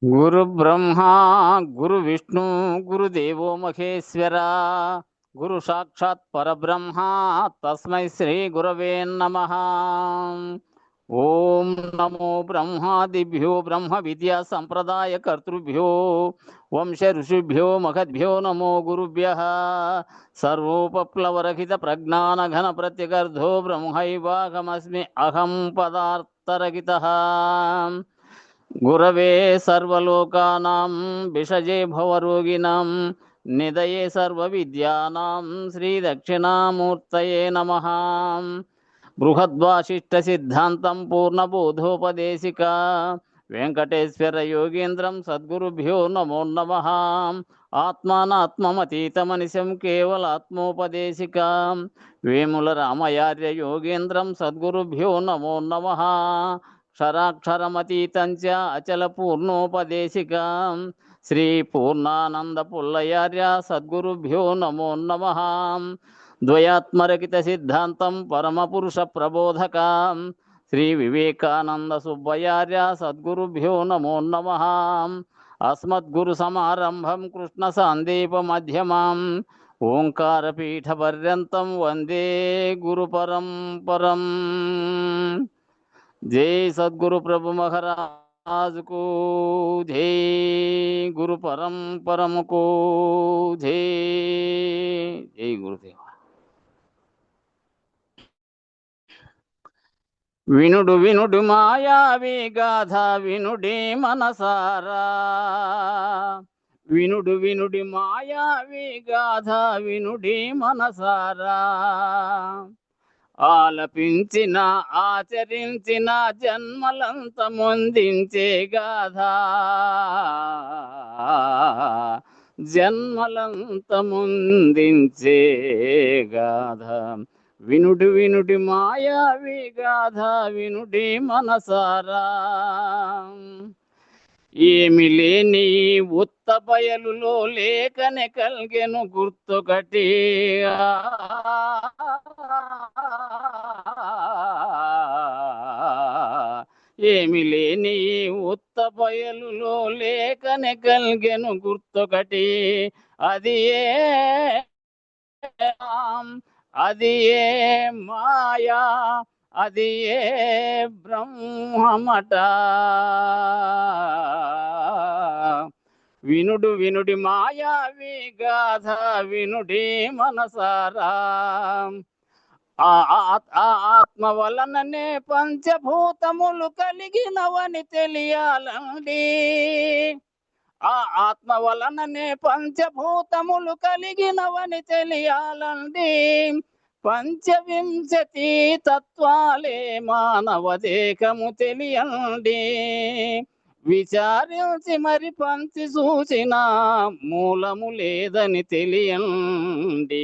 गुरु ब्रह्मा गुरु विष्णु गुरुदेवो महेश्वरा गुरु साक्षात् परब्रह्मा तस्मै श्री गुरवे नमः। ओम नमो ब्रह्मादिभ्यो ब्रह्म विद्या संप्रदाय कर्तृभ्यो वंश ऋषिभ्यो मखद्भ्यो नमो गुरुभ्यः। सर्वोपप्लवरहित प्रज्ञान घन प्रत्यगर्धो ब्रह्मैवाहमस्मि अहं पदार्थरहितः। गुरवे सर्वलोकानां भिषजे भवरोगिणां निधये सर्वविद्यानां श्रीदक्षिणामूर्तये नमः। बृहद्वासिष्ठसिद्धान्तं पूर्णबोधोपदेशिका वेंकटेश्वर योगीन्द्रं सद्गुरुभ्यो नमो नमः। आत्मानात्ममतीतमनिशं केवलात्मोपदेशिका वेमुल रामयार्य योगीन्द्रं सद्गुरुभ्यो नमो नमः। क्षराक्षरमतीतं च अचलपूर्णोपदेशिकां श्री पूर्णानंद पुल्लयार्य सद्गुरुभ्यो नमो नमः। द्वयात्मरकित सिद्धांतं परमपुरुष प्रबोधकां श्री विवेकानंद सुब्बयार्य सद्गुरुभ्यो नमो नमः। अस्मद्गुरु समारंभं कृष्ण सांदीप मध्यमाम् ओंकार पीठ पर्यंतं वंदे गुरु परंपरम्। जय सद्गुरु प्रभु महाराज को जय। गुरु परम को जय। जय गुरुदेव। వినుడు వినుడు మాయావి గాథ వినుడి మనసారా వినుడు వినుడి మాయావి గాథ వినుడి మనసారా ఆలపించిన ఆచరించిన జన్మలంత మొందించే గాథ జన్మలంత ముందించే గాథ వినుడి వినుడి మాయావి గాథ వినుడి మనసారా ఏమి లేని ఉత్త బయలులో లేఖనే కల్గెను గుర్తొకటి ఏమి లేని ఉత్త బయలులో లేఖనే కల్గెను గుర్తొకటి అది అది ఏ మాయా అది ఏ బ్రహ్మమట వినుడు వినుడి మాయావి గాథ వినుడి మనసారా ఆత్మ వలననే పంచభూతములు కలిగినవని తెలియాలండి ఆత్మ వలననే పంచభూతములు కలిగినవని తెలియాలండి పంచవింశతి తత్వాలే మానవ దేహము తెలియండి విచారించి మరి పంచి చూసిన మూలము లేదని తెలియండి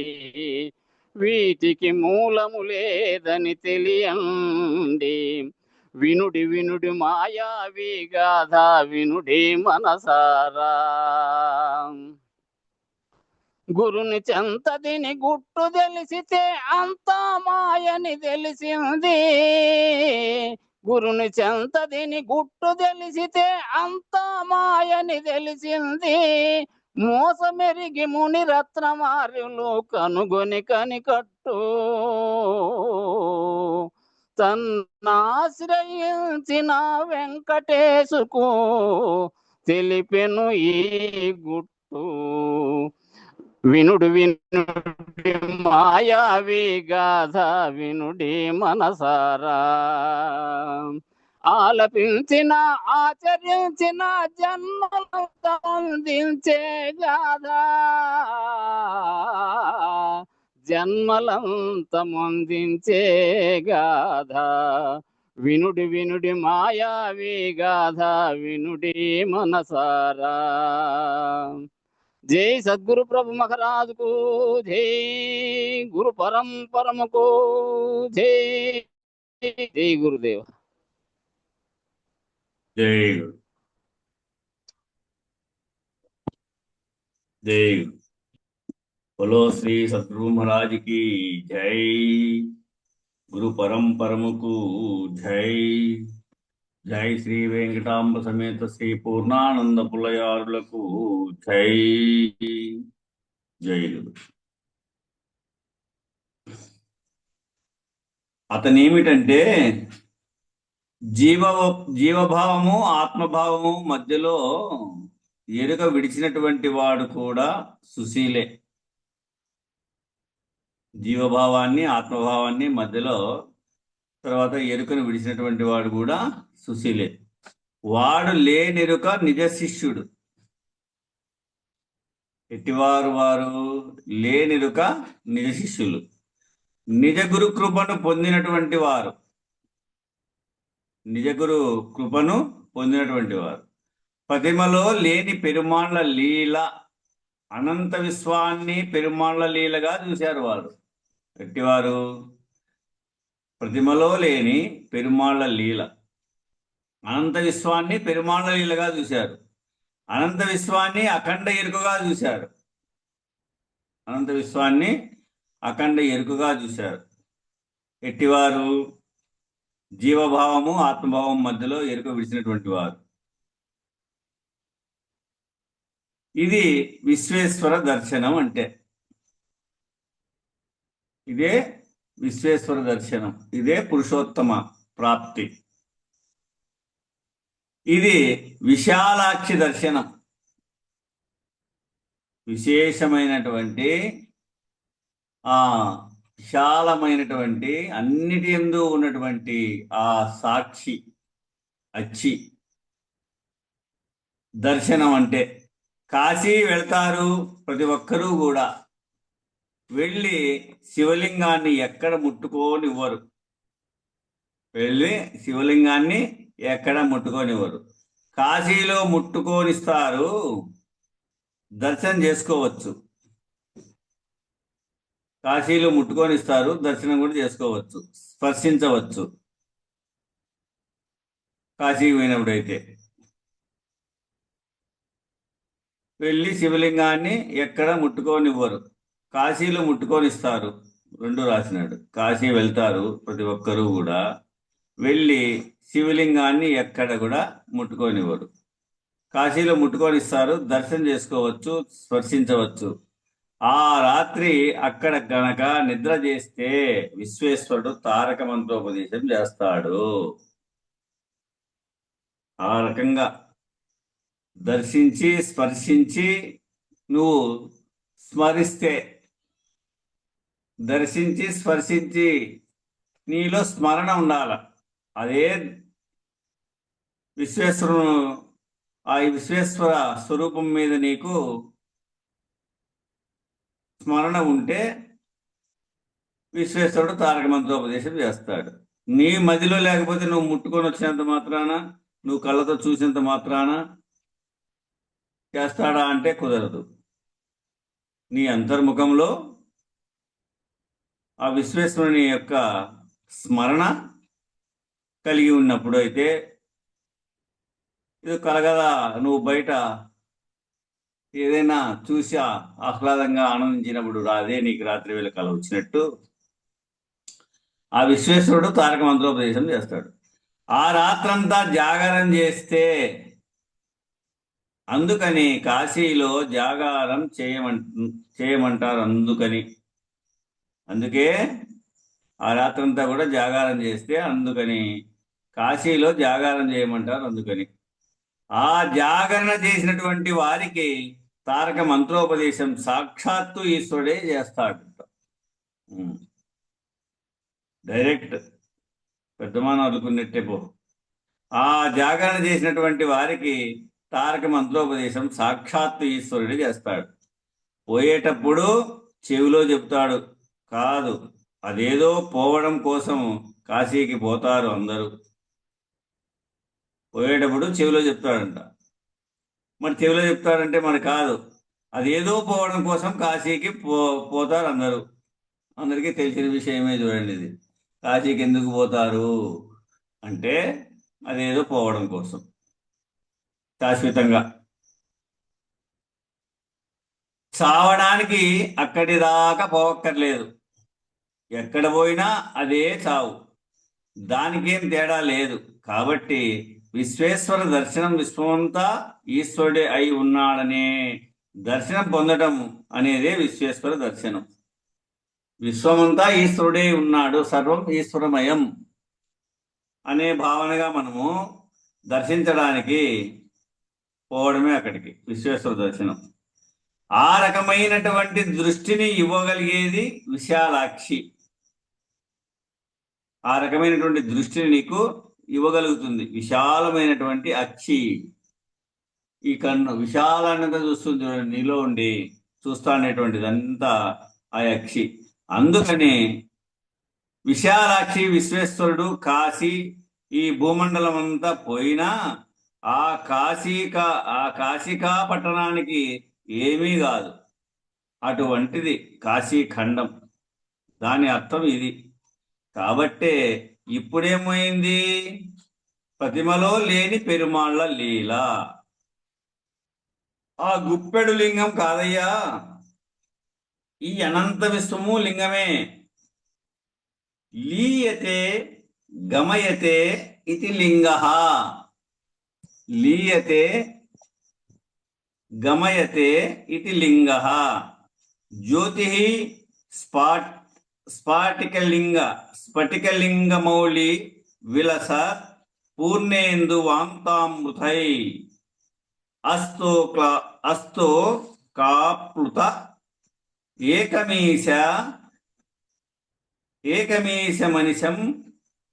వీటికి మూలము లేదని తెలియండి వినుడి వినుడి మాయావి గాథ వినుడి మనసారా గురుని చెంతదిని గుట్టు తెలిసితే అంతా మాయని తెలిసింది గురుని చెంతదిని గుట్టు తెలిసితే అంతా మాయని తెలిసింది మోసమెరిగి ముని రత్నమార్యులు కనుగొని కనికట్టు తన్నాశ్రయించిన వెంకటేశుకు తెలిపెను ఈ గుట్టు వినుడు వినుడి మాయావి గాథ వినుడి మనసారా ఆలపించిన ఆచరించిన జన్మలంత అందించే గాథ జన్మలంత ముందించే గాథ వినుడి వినుడి మాయావి గాథ వినుడి మనసారా जय सद्गुरु प्रभु महाराज को जय। गुरु परम को जय। जय गुरुदेव। जय जय बोलो श्री सद्गुरु महाराज की जय। गुरु परम को जय। జై శ్రీ వెంకటాంబ సమేత శ్రీ పూర్ణానంద పులయారులకు జై. జై గురు. అతనేమిటంటే జీవభావము ఆత్మభావము మధ్యలో ఎరుక విడిచినటువంటి వాడు కూడా సుశీలే. జీవభావాన్ని ఆత్మభావాన్ని మధ్యలో తర్వాత ఎరుకను విడిచినటువంటి వాడు కూడా సుశీలే. వాడు లేనెరుక నిజ శిష్యుడు. ఎట్టివారు వారు? లేనెరుక నిజ శిష్యులు. నిజ గురు కృపను పొందినటువంటి వారు. నిజ గురు కృపను పొందినటువంటి వారు. ప్రతిమలో లేని పెరుమాళ్ల లీల, అనంత విశ్వాన్ని పెరుమాళ్ల లీలగా చూశారు వారు. ఎట్టివారు? ప్రతిమలో లేని పెరుమాళ్ల లీల, అనంత విశ్వాన్ని పెరుమాళ్ల లీలగా చూశారు. అనంత విశ్వాన్ని అఖండ ఎరుకగా చూశారు. అనంత విశ్వాన్ని అఖండ ఎరుకగా చూశారు. ఎట్టివారు? జీవభావము ఆత్మభావం మధ్యలో ఎరుక విడిచినటువంటి వారు. ఇది విశ్వేశ్వర దర్శనం అంటే. ఇదే విశ్వేశ్వర దర్శనం. ఇదే పురుషోత్తమ ప్రాప్తి. ఇది విశాలాక్షి దర్శనం. విశేషమైనటువంటి విశాలమైనటువంటి అన్నిటి యందు ఉన్నటువంటి ఆ సాక్షి అచ్చి దర్శనం అంటే. కాశీ వెళ్తారు ప్రతి ఒక్కరూ కూడా. వెళ్ళి శివలింగాన్ని ఎక్కడ ముట్టుకోనివ్వరు. వెళ్ళి శివలింగాన్ని ఎక్కడ ముట్టుకోనివ్వరు. కాశీలో ముట్టుకోనిస్తారు, దర్శనం చేసుకోవచ్చు. కాశీలో ముట్టుకొనిస్తారు, దర్శనం కూడా చేసుకోవచ్చు, స్పర్శించవచ్చు. కాశీకి పోయినప్పుడైతే వెళ్ళి శివలింగాన్ని ఎక్కడ ముట్టుకోనివ్వరు, కాశీలో ముట్టుకొనిస్తారు. రెండు రాసినాడు. కాశీ వెళ్తారు ప్రతి ఒక్కరూ కూడా, వెళ్ళి శివలింగాన్ని ఎక్కడ కూడా ముట్టుకోనివ్వరు. కాశీలో ముట్టుకొనిస్తారు, దర్శనం చేసుకోవచ్చు, స్పర్శించవచ్చు. ఆ రాత్రి అక్కడ గనక నిద్ర చేస్తే విశ్వేశ్వరుడు తారక మంత్రోపదేశం చేస్తాడు. ఆ రకంగా దర్శించి స్పర్శించి నువ్వు స్మరిస్తే, దర్శించి స్పర్శించి నీలో స్మరణ ఉండాల. అదే విశ్వేశ్వరుడు. ఆ విశ్వేశ్వర స్వరూపం మీద నీకు స్మరణ ఉంటే విశ్వేశ్వరుడు తారక మంత్రోపదేశం చేస్తాడు. నీ మదిలో లేకపోతే నువ్వు ముట్టుకొని వచ్చినంత మాత్రాన, నువ్వు కళ్ళతో చూసినంత మాత్రాన చేస్తాడా అంటే కుదరదు. నీ అంతర్ముఖంలో ఆ విశ్వేశ్వరుని యొక్క స్మరణ కలిగి ఉన్నప్పుడు అయితే ఇది కలగదా. నువ్వు బయట ఏదైనా చూసి ఆహ్లాదంగా ఆనందించినప్పుడు అదే నీకు రాత్రి వేళ కల వచ్చినట్టు ఆ విశ్వేశ్వరుడు తారక మంత్రోపదేశం చేస్తాడు. ఆ రాత్రంతా జాగారం చేస్తే, అందుకని కాశీలో జాగారం చేయమంటారు. అందుకే ఆ రాత్రంతా కూడా జాగారం చేస్తే, అందుకని కాశీలో జాగారం చేయమంటారు. అందుకని ఆ జాగరణ చేసినటువంటి వారికి తారక మంత్రోపదేశం సాక్షాత్తు ఈశ్వరుడే చేస్తాడు. డైరెక్ట్ పెద్దమాన అనుకున్నట్టే పో. ఆ జాగరణ చేసినటువంటి వారికి తారక మంత్రోపదేశం సాక్షాత్తు ఈశ్వరుడే చేస్తాడు. పోయేటప్పుడు చెవిలో చెప్తాడు కాదు, అదేదో పోవడం కోసం కాశీకి పోతారు అందరూ. పోయేటప్పుడు చెవిలో చెప్తాడంట. మరి చెవిలో చెప్తాడంటే మరి కాదు, అదేదో పోవడం కోసం కాశీకి పోతారు అందరూ. అందరికీ తెలిసిన విషయమే. చూడండి, ఇది కాశీకి ఎందుకు పోతారు అంటే అదేదో పోవడం కోసం, శాశ్వతంగా. చావడానికి అక్కడి దాకా పోవక్కర్లేదు. ఎక్కడ పోయినా అదే చావు, దానికేం తేడా లేదు. కాబట్టి విశ్వేశ్వర దర్శనం, విశ్వమంతా ఈశ్వరుడే అయి ఉన్నాడనే దర్శనం పొందటం అనేదే విశ్వేశ్వర దర్శనం. విశ్వమంతా ఈశ్వరుడే ఉన్నాడు, సర్వం ఈశ్వరమయం అనే భావనగా మనము దర్శించడానికి పోవడమే అక్కడికి విశ్వేశ్వర దర్శనం. ఆ రకమైనటువంటి దృష్టిని ఇవ్వగలిగేది విశాలాక్షి. ఆ రకమైనటువంటి దృష్టిని నీకు ఇవ్వగలుగుతుంది విశాలమైనటువంటి అక్షి. ఈ కన్ను విశాలాన్నంతా చూస్తుంది చూడండి, నీలో ఉండి చూస్తా అనేటువంటిది అంతా ఆ అక్షి. అందుకని విశాలాక్షి విశ్వేశ్వరుడు కాశీ, ఈ భూమండలం అంతా పోయినా ఆ కాశికా పట్టణానికి ఏమీ కాదు. అటువంటిది కాశీఖండం. దాని అర్థం ఇది. కాబట్టే ఇప్పుడేమైంది? ప్రతిమలో లేని పెరుమాళ్ళ లీల. ఆ గుప్పెడు లింగం కాదయ్యా, ఈ అనంత విశ్వము లింగమే. లీయతే గమయతే ఇతి లింగః. లీయతే గమయతే ఇతి లింగః. జ్యోతి స్ఫటికలింగమౌళి విలస పూర్ణేందు వాంతామృతై అస్తో కాప్లుత ఏకమీశమనిశం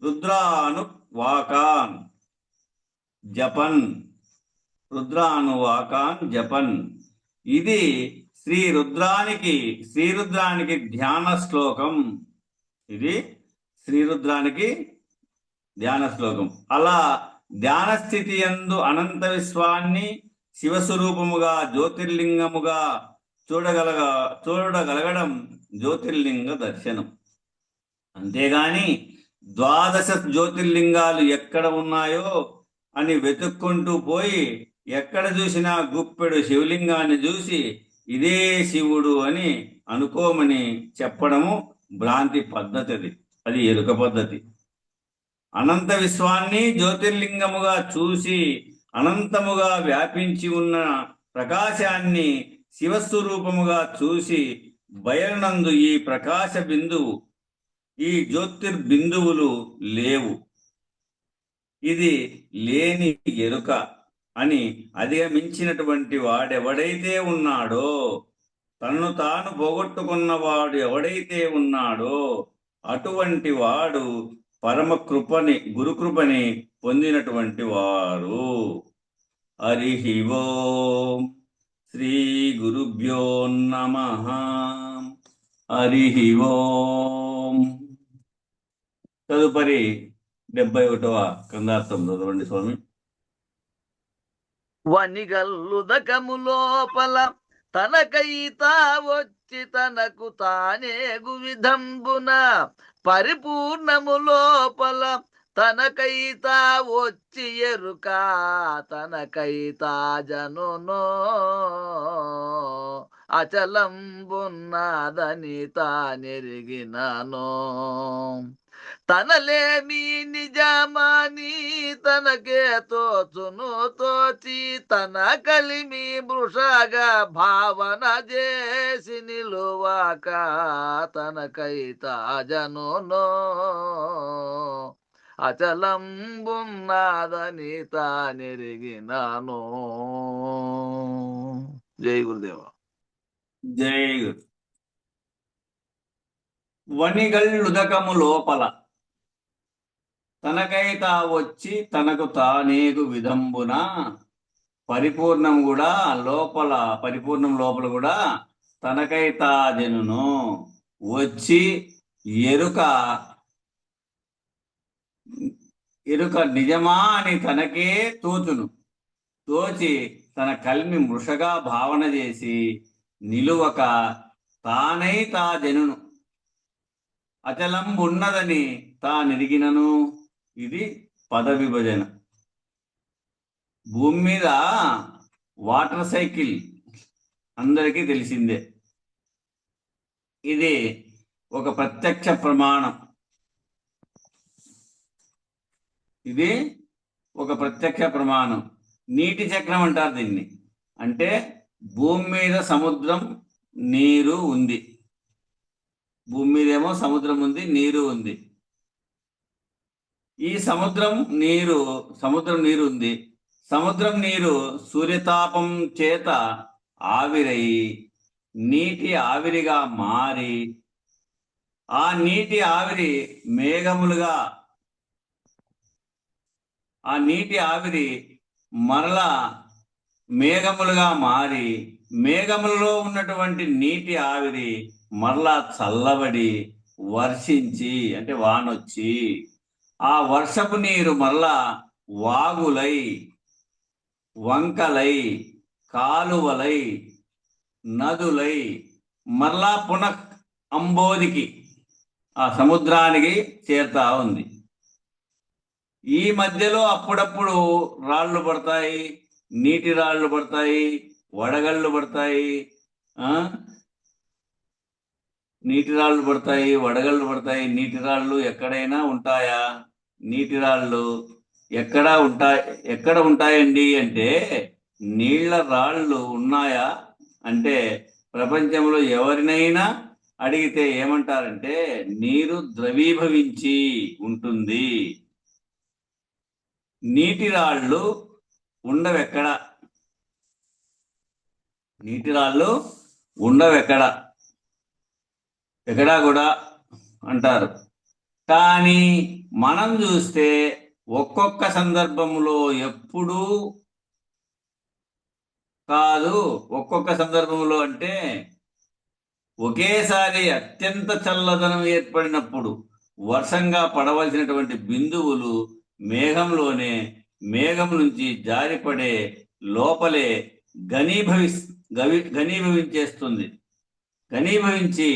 రుద్రానువాకాన్ జపన్. ఇది శ్రీరుద్రానికి ధ్యాన శ్లోకం. ఇది శ్రీరుద్రానికి ధ్యాన శ్లోకం. అలా ధ్యాన స్థితి యందు అనంత విశ్వాన్ని శివస్వరూపముగా జ్యోతిర్లింగముగా చూడగలగడం జ్యోతిర్లింగ దర్శనం. అంతేగాని 12 జ్యోతిర్లింగాలు ఎక్కడ ఉన్నాయో అని వెతుక్కుంటూ పోయి ఎక్కడ చూసినా గుప్పెడు శివలింగాన్ని చూసి ఇదే శివుడు అని అనుకోమని చెప్పడము భ్రాంతి పద్ధతి. అది ఎరుక పద్ధతి. అనంత విశ్వాన్ని జ్యోతిర్లింగముగా చూసి అనంతముగా వ్యాపించి ఉన్న ప్రకాశాన్ని శివస్వరూపముగా చూసి బయలునందు ఈ ప్రకాశ బిందువు, ఈ జ్యోతిర్బిందువులు లేవు, ఇది లేని ఎరుక అని అధిగమించినటువంటి వాడెవడైతే ఉన్నాడో, తన్ను తాను పోగొట్టుకున్నవాడు ఎవడైతే ఉన్నాడో అటువంటి వాడు గురుకృపని పొందినటువంటి వారు. హరి ఓం. శ్రీ గురుభ్యో నమః. హరి ఓం. తదుపరి 71వ కందార్థం చదవండి స్వామి. వనిగల్లుదకము లోపల తనకైతా వచ్చి తనకు తానేగు విధంబున పరిపూర్ణము లోపల తనకైతా వచ్చి ఎరుక తనకైతా జనునో అచలంబున్నదని తానెరిగిననో. తనలేమి నిజమాని తనకే తోచును తోచి తన కలిమి మృషగా భావన చేసి నిలువాక తనకైతా జనునో అచలంబున్నదని తానెరిగిననో. జై గురుదేవ. జై గురు. వనిగళ్ళుదకము లోపల తనకైతా వచ్చి తనకు తానేగు విధంబున పరిపూర్ణం లోపల కూడా తనకైతా జనును వచ్చి ఎరుక నిజమా అని తనకే తోచును తోచి తన కల్మి మృషగా భావన చేసి నిలువక తానైతా జనును అచలంబున్నదని తానెరిగినను. ఇది పద విభజన. భూమి మీద వాటర్ సైకిల్ అందరికీ తెలిసిందే. ఇది ఒక ప్రత్యక్ష ప్రమాణం. ఇది ఒక ప్రత్యక్ష ప్రమాణం. నీటి చక్రం అంటారు దీన్ని. అంటే భూమి మీద సముద్రం, నీరు ఉంది. భూమి మీదేమో సముద్రం ఉంది, నీరు ఉంది. ఈ సముద్రం నీరు ఉంది. సముద్రం నీరు సూర్యతాపం చేత ఆవిరై నీటి ఆవిరిగా మారి, ఆ నీటి ఆవిరి మేఘములుగా, ఆ నీటి ఆవిరి మరలా మేఘములుగా మారి, మేఘములలో ఉన్నటువంటి నీటి ఆవిరి మరలా చల్లబడి వర్షించి, అంటే వానొచ్చి, ఆ వర్షపు నీరు మరలా వాగులై, వంకలై, కాలువలై, నదులై మరలా పునః అంబోదికి, ఆ సముద్రానికి చేరుతా ఉంది. ఈ మధ్యలో అప్పుడప్పుడు రాళ్ళు పడతాయి, నీటి రాళ్ళు పడతాయి, వడగళ్ళు పడతాయి, నీటి రాళ్ళు పడతాయి, వడగళ్ళు పడతాయి. నీటి రాళ్ళు ఎక్కడైనా ఉంటాయా? నీటి రాళ్ళు ఎక్కడ ఉంటాయండి అంటే, నీళ్ల రాళ్ళు ఉన్నాయా అంటే ప్రపంచంలో ఎవరినైనా అడిగితే ఏమంటారంటే నీరు ద్రవీభవించి ఉంటుంది. నీటి రాళ్ళు ఉండవెక్కడ? నీటి రాళ్ళు ఉండవెక్కడ? ఎక్కడా కూడా అంటారు. కానీ మనం చూస్తే ఒక్కొక్క సందర్భంలో, ఎప్పుడూ కాదు, ఒక్కొక్క సందర్భంలో అంటే ఒకేసారి అత్యంత చల్లదనం ఏర్పడినప్పుడు వర్షంగా పడవలసినటువంటి బిందువులు మేఘంలోనే, మేఘం నుంచి జారిపడే లోపలే ఘనీభవించేస్తుంది. ఘనీభవించి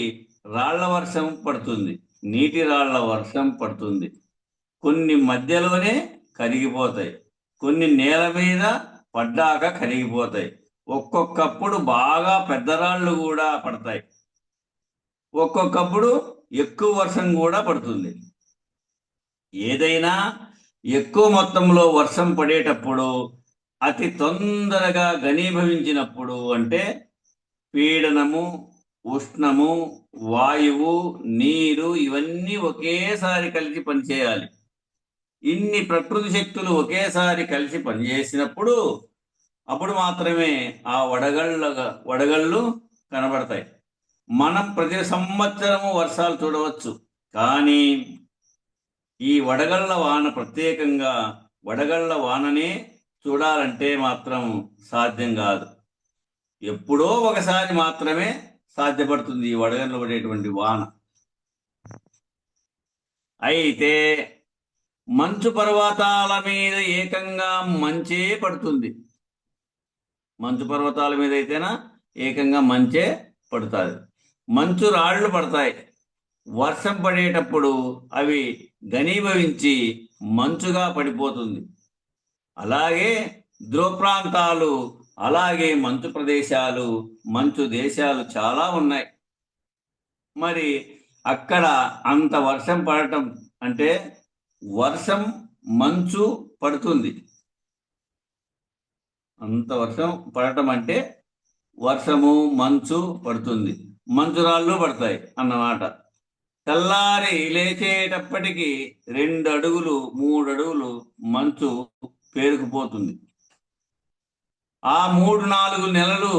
రాళ్ల వర్షం పడుతుంది, నీటి రాళ్ల వర్షం పడుతుంది. కొన్ని మధ్యలోనే కరిగిపోతాయి, కొన్ని నేల మీద పడ్డాక కరిగిపోతాయి. ఒక్కొక్కప్పుడు బాగా పెద్ద రాళ్ళు కూడా పడతాయి, ఒక్కొక్కప్పుడు ఎక్కువ వర్షం కూడా పడుతుంది. ఏదైనా ఎక్కువ మొత్తంలో వర్షం పడేటప్పుడు, అతి తొందరగా ఘనీభవించినప్పుడు, అంటే పీడనము, ఉష్ణము, వాయువు, నీరు ఇవన్నీ ఒకేసారి కలిసి పనిచేయాలి. ఇన్ని ప్రకృతి శక్తులు ఒకేసారి కలిసి పనిచేసినప్పుడు అప్పుడు మాత్రమే ఆ వడగళ్ళు కనబడతాయి. మనం ప్రతి సంవత్సరము వర్షాలు చూడవచ్చు, కానీ ఈ వడగళ్ళ వాన, ప్రత్యేకంగా వడగళ్ళ వాననే చూడాలంటే మాత్రం సాధ్యం కాదు. ఎప్పుడో ఒకసారి మాత్రమే సాధ్యపడుతుంది ఈ వడగళ్ళు పడేటువంటి వాన. అయితే మంచు పర్వతాల మీద ఏకంగా మంచే పడుతుంది. మంచు పర్వతాల మీద అయితేనా ఏకంగా మంచే పడుతుంది. మంచు రాళ్ళు పడతాయి. వర్షం పడేటప్పుడు అవి ఘనీభవించి మంచుగా పడిపోతుంది. అలాగే ధ్రువ ప్రాంతాలు, అలాగే మంచు ప్రదేశాలు, మంచు దేశాలు చాలా ఉన్నాయి. మరి అక్కడ అంత వర్షం పడటం అంటే, వర్షం మంచు పడుతుంది. అంత వర్షం పడటం అంటే వర్షము మంచు పడుతుంది, మంచురాళ్ళు పడతాయి అన్నమాట. తెల్లారి లేచేటప్పటికి 2 అడుగులు 3 అడుగులు మంచు పేరుకుపోతుంది. ఆ 3-4 నెలలు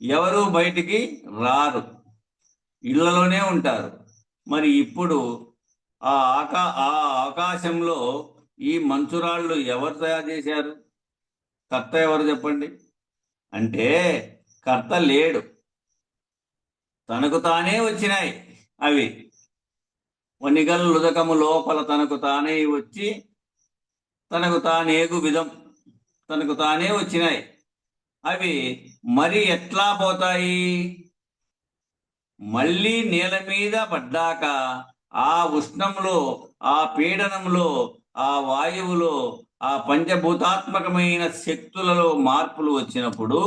ఎవరు బయటికి రారు, ఇళ్లలోనే ఉంటారు. మరి ఇప్పుడు ఆ ఆకాశంలో ఈ మంచురాళ్ళు ఎవరు తయారు చేశారు? కర్త ఎవరు చెప్పండి? అంటే కర్త లేడు, తనకు తానే వచ్చినాయి అవి. వనిగల్లుదకము లోపల తనకు తానే వచ్చి, తనకు తానేగు విధం, తనకు తానే వచ్చినాయి అవి. మరి ఎట్లా పోతాయి? మళ్ళీ నేల మీద పడ్డాక ఆ ఉష్ణంలో, ఆ పీడనంలో, ఆ వాయువులో, ఆ పంచభూతాత్మకమైన శక్తులలో మార్పులు వచ్చినప్పుడు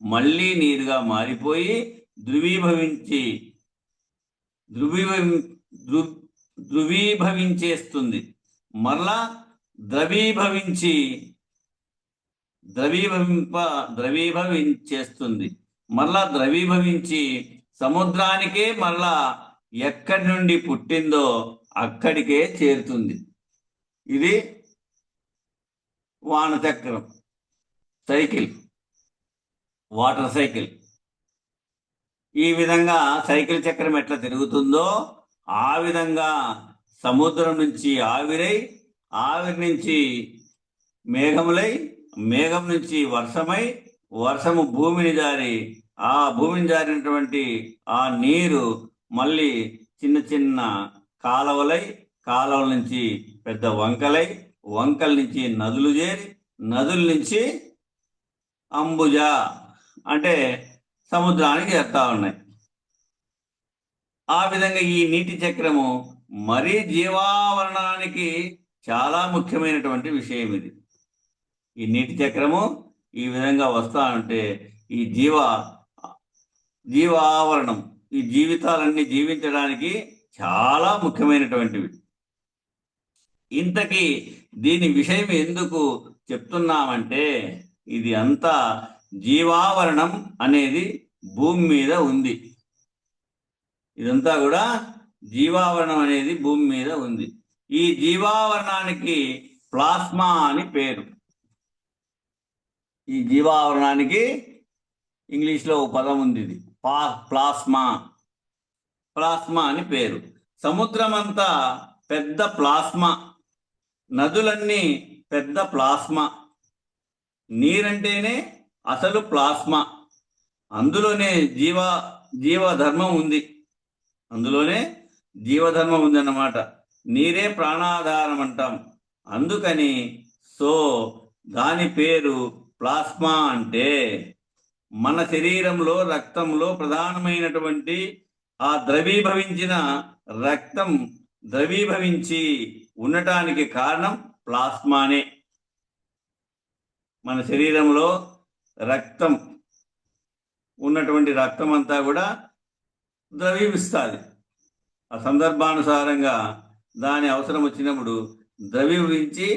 మళ్ళీ నీరుగా మారిపోయి ధృవీభవించేస్తుంది. మరలా ద్రవీభవించి ద్రవీభవించేస్తుంది. మళ్ళా ద్రవీభవించి సముద్రానికే మళ్ళా ఎక్కడి నుండి పుట్టిందో అక్కడికే చేరుతుంది. ఇది వానచక్రం సైకిల్, వాటర్ సైకిల్. ఈ విధంగా సైకిల్ చక్రం ఎట్లా తిరుగుతుందో ఆ విధంగా సముద్రం నుంచి ఆవిరై, ఆవిరి నుంచి మేఘములై, మేఘం నుంచి వర్షమై, వర్షము భూమిని జారి, ఆ భూమిని జారినటువంటి ఆ నీరు మళ్ళీ చిన్న చిన్న కాలువలై, కాలువల నుంచి పెద్ద వంకలై, వంకల నుంచి నదులు చేరి, నదుల నుంచి అంబుజ అంటే సముద్రానికి చేరుతా ఉన్నాయి. ఆ విధంగా ఈ నీటి చక్రము మరీ జీవావరణానికి చాలా ముఖ్యమైనటువంటి విషయం. ఇది ఈ నీటి చక్రము ఈ విధంగా వస్తా ఉంటే ఈ జీవావరణం, ఈ జీవితాలన్నీ జీవించడానికి చాలా ముఖ్యమైనటువంటివి. ఇంతకీ దీని విషయం ఎందుకు చెప్తున్నామంటే, ఇది అంతా జీవావరణం అనేది భూమి మీద ఉంది. ఇదంతా కూడా జీవావరణం అనేది భూమి మీద ఉంది. ఈ జీవావరణానికి ప్లాస్మా అని పేరు. ఈ జీవావరణానికి ఇంగ్లీష్లో ఒక పదం ఉంది, ఇది ప్లాస్మా. ప్లాస్మా అని పేరు. సముద్రం అంతా పెద్ద ప్లాస్మా, నదులన్నీ పెద్ద ప్లాస్మా, నీరంటేనే అసలు ప్లాస్మా. అందులోనే జీవధర్మం ఉంది, అందులోనే జీవధర్మం ఉందన్నమాట. నీరే ప్రాణాధారం అంటాం. అందుకని దాని పేరు ప్లాస్మా. అంటే మన శరీరంలో రక్తంలో ప్రధానమైనటువంటి ఆ ద్రవీభవించిన రక్తం ద్రవీభవించి ఉండటానికి కారణం ప్లాస్మానే. మన శరీరంలో రక్తం ఉన్నటువంటి రక్తం అంతా కూడా ద్రవీభిస్తుంది. ఆ సందర్భానుసారంగా దాని అవసరం వచ్చినప్పుడు ద్రవీభవించి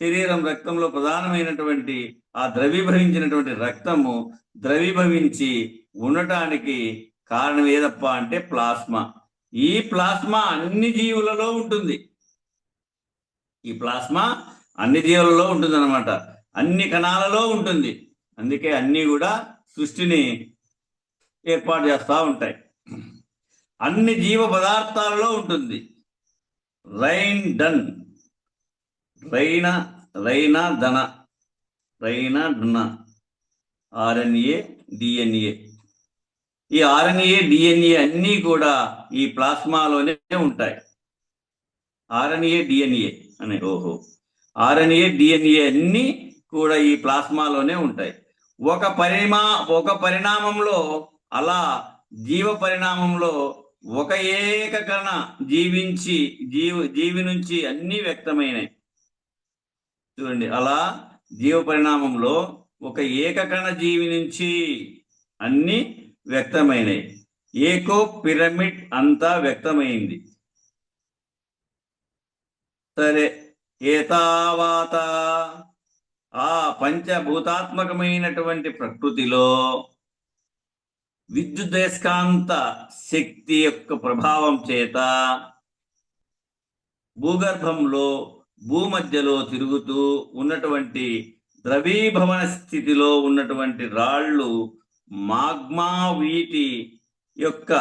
శరీరం రక్తంలో ప్రధానమైనటువంటి ఆ ద్రవీభవించినటువంటి రక్తము ద్రవీభవించి ఉండటానికి కారణం ఏదప్ప అంటే ప్లాస్మా. ఈ ప్లాస్మా అన్ని జీవులలో ఉంటుంది. ఈ ప్లాస్మా అన్ని జీవులలో ఉంటుంది అన్నమాట, అన్ని కణాలలో ఉంటుంది. అందుకే అన్నీ కూడా సృష్టిని ఏర్పాటు చేస్తూ ఉంటాయి. అన్ని జీవ పదార్థాలలో ఉంటుంది. RNA, DNA. ఈ ఆర్ఎన్ఏ, డిఎన్ఏ అన్నీ కూడా ఈ ప్లాస్మాలోనే ఉంటాయి. ఆర్ఎన్ఏ, డిఎన్ఏ ఆర్ఎన్ఏ, డిఎన్ఏ అన్నీ కూడా ఈ ప్లాస్మాలోనే ఉంటాయి. ఒక పరిణామంలో, అలా జీవ పరిణామంలో ఒక ఏకకణ జీవి నుంచి అన్నీ వ్యక్తమైనాయి. చూడండి, అలా జీవ పరిణామంలో ఒక ఏకకణ జీవి నుంచి అన్ని వ్యక్తమైనాయి. ఏకో పిరమిడ్ అంతా వ్యక్తమైంది. సరే, ఏతావాత ఆ పంచభూతాత్మకమైనటువంటి ప్రకృతిలో విద్యుదయస్కాంత శక్తి యొక్క ప్రభావం చేత భూగర్భంలో భూమధ్యలో తిరుగుతూ ఉన్నటువంటి ద్రవీభవన స్థితిలో ఉన్నటువంటి రాళ్ళు మాగ్మా, వీటి యొక్క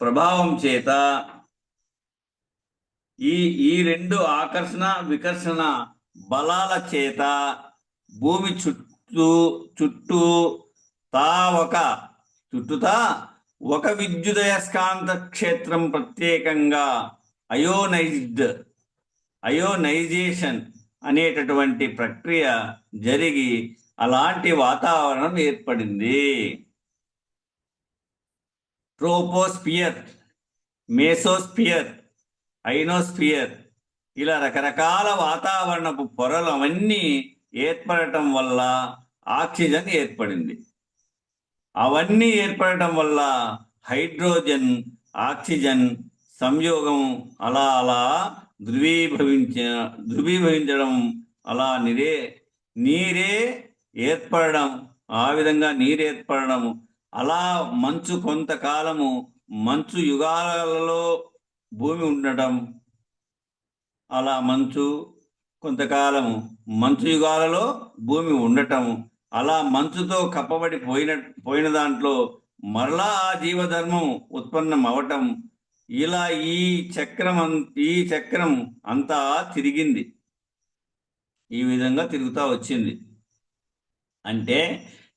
ప్రభావం చేత ఈ రెండు ఆకర్షణ వికర్షణ బలాల చేత భూమి చుట్టూతా ఒక విద్యుదయస్కాంత క్షేత్రం ప్రత్యేకంగా అయోనైజేషన్ అనేటటువంటి ప్రక్రియ జరిగి అలాంటి వాతావరణం ఏర్పడింది. ట్రోపోస్పియర్, మేసోస్పియర్, ఐనోస్పియర్, ఇలా రకరకాల వాతావరణపు పొరలు అవన్నీ ఏర్పడటం వల్ల ఆక్సిజన్ ఏర్పడింది. అవన్నీ ఏర్పడటం వల్ల హైడ్రోజన్, ఆక్సిజన్ సంయోగం అలా ధృవీభవించడం, అలా నీరే ఏర్పడడం, ఆ విధంగా నీరు ఏర్పడము, అలా మంచు కొంతకాలము మంచు యుగాలలో భూమి ఉండటం, అలా కొంతకాలము మంచు యుగాలలో భూమి ఉండటం, అలా మంచుతో కప్పబడి పోయిన దాంట్లో మరలా ఆ జీవధర్మం ఉత్పన్నం అవటం, ఇలా ఈ చక్రం అంతా తిరిగింది, ఈ విధంగా తిరుగుతా వచ్చింది. అంటే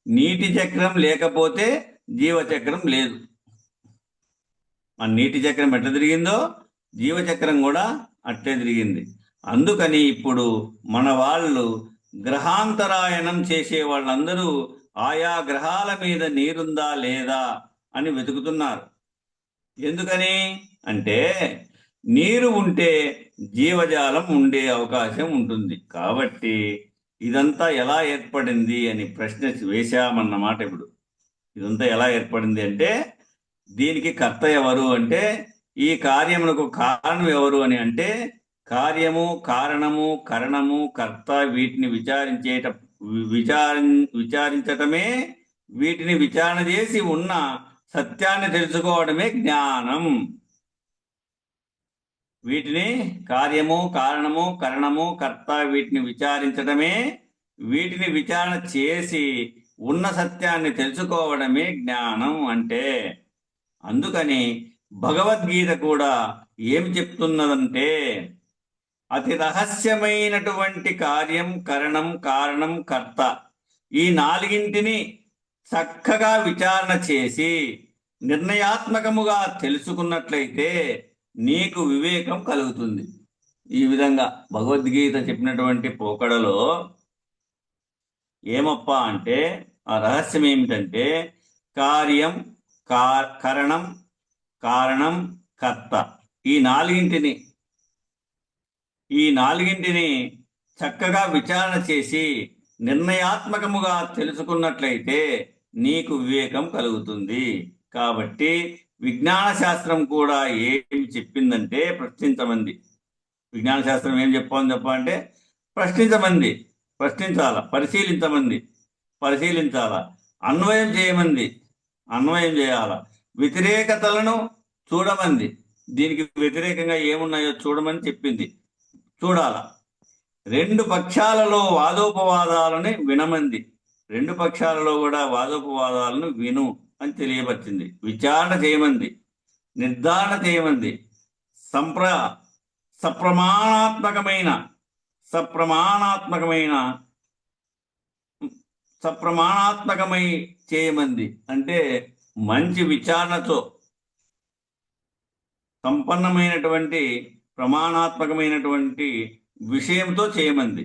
నీటి చక్రం లేకపోతే జీవచక్రం లేదు. ఆ నీటి చక్రం ఎట్లా తిరిగిందో జీవచక్రం కూడా అట్లే తిరిగింది. అందుకని ఇప్పుడు మన వాళ్ళు గ్రహాంతరాయణం చేసే వాళ్ళందరూ ఆయా గ్రహాల మీద నీరుందా లేదా అని వెతుకుతున్నారు. ఎందుకని అంటే నీరు ఉంటే జీవజాలం ఉండే అవకాశం ఉంటుంది. కాబట్టి ఇదంతా ఎలా ఏర్పడింది అని ప్రశ్న వేశామన్నమాట. ఇప్పుడు ఇదంతా ఎలా ఏర్పడింది అంటే దీనికి కర్త ఎవరు అంటే, ఈ కార్యమునకు కారణం ఎవరు అని అంటే, కార్యము, కారణము, కరణము, కర్త వీటిని విచారించటమే, వీటిని విచారణ చేసి ఉన్న సత్యాన్ని తెలుసుకోవడమే జ్ఞానం. వీటిని కార్యము, కారణము, కరణము, కర్త వీటిని విచారించడమే, వీటిని విచారణ చేసి ఉన్న సత్యాన్ని తెలుసుకోవడమే జ్ఞానం అంటే. అందుకని భగవద్గీత కూడా ఏమి చెప్తున్నదంటే, అతి రహస్యమైనటువంటి కార్యం, కరణం, కారణం, కర్త ఈ నాలుగింటిని చక్కగా విచారణ చేసి నిర్ణయాత్మకముగా తెలుసుకున్నట్లయితే నీకు వివేకం కలుగుతుంది. ఈ విధంగా భగవద్గీత చెప్పినటువంటి పోకడలో ఏమప్పా అంటే, ఆ రహస్యం ఏమిటంటే కార్యం, కరణం, కారణం, కర్త ఈ నాలుగింటిని చక్కగా విచారణ చేసి నిర్ణయాత్మకముగా తెలుసుకున్నట్లయితే నీకు వివేకం కలుగుతుంది. కాబట్టి విజ్ఞాన శాస్త్రం కూడా ఏమి చెప్పిందంటే ప్రశ్నించమంది. విజ్ఞాన శాస్త్రం ఏం చెప్పంటే ప్రశ్నించమంది, పరిశీలించాల, అన్వయం చేయమంది, అన్వయం చేయాల, వ్యతిరేకతలను చూడమంది, దీనికి వ్యతిరేకంగా ఏమున్నాయో చూడమని చెప్పింది, చూడాల. రెండు పక్షాలలో వాదోపవాదాలని వినమంది, రెండు పక్షాలలో కూడా వాదోపవాదాలను విను అని తెలియపరిచింది. విచారణ చేయమంది, నిర్ధారణ చేయమంది, సప్రమాణాత్మకమై చేయమంది. అంటే మంచి విచారణతో సంపన్నమైనటువంటి ప్రమాణాత్మకమైనటువంటి విషయంతో చేయమంది.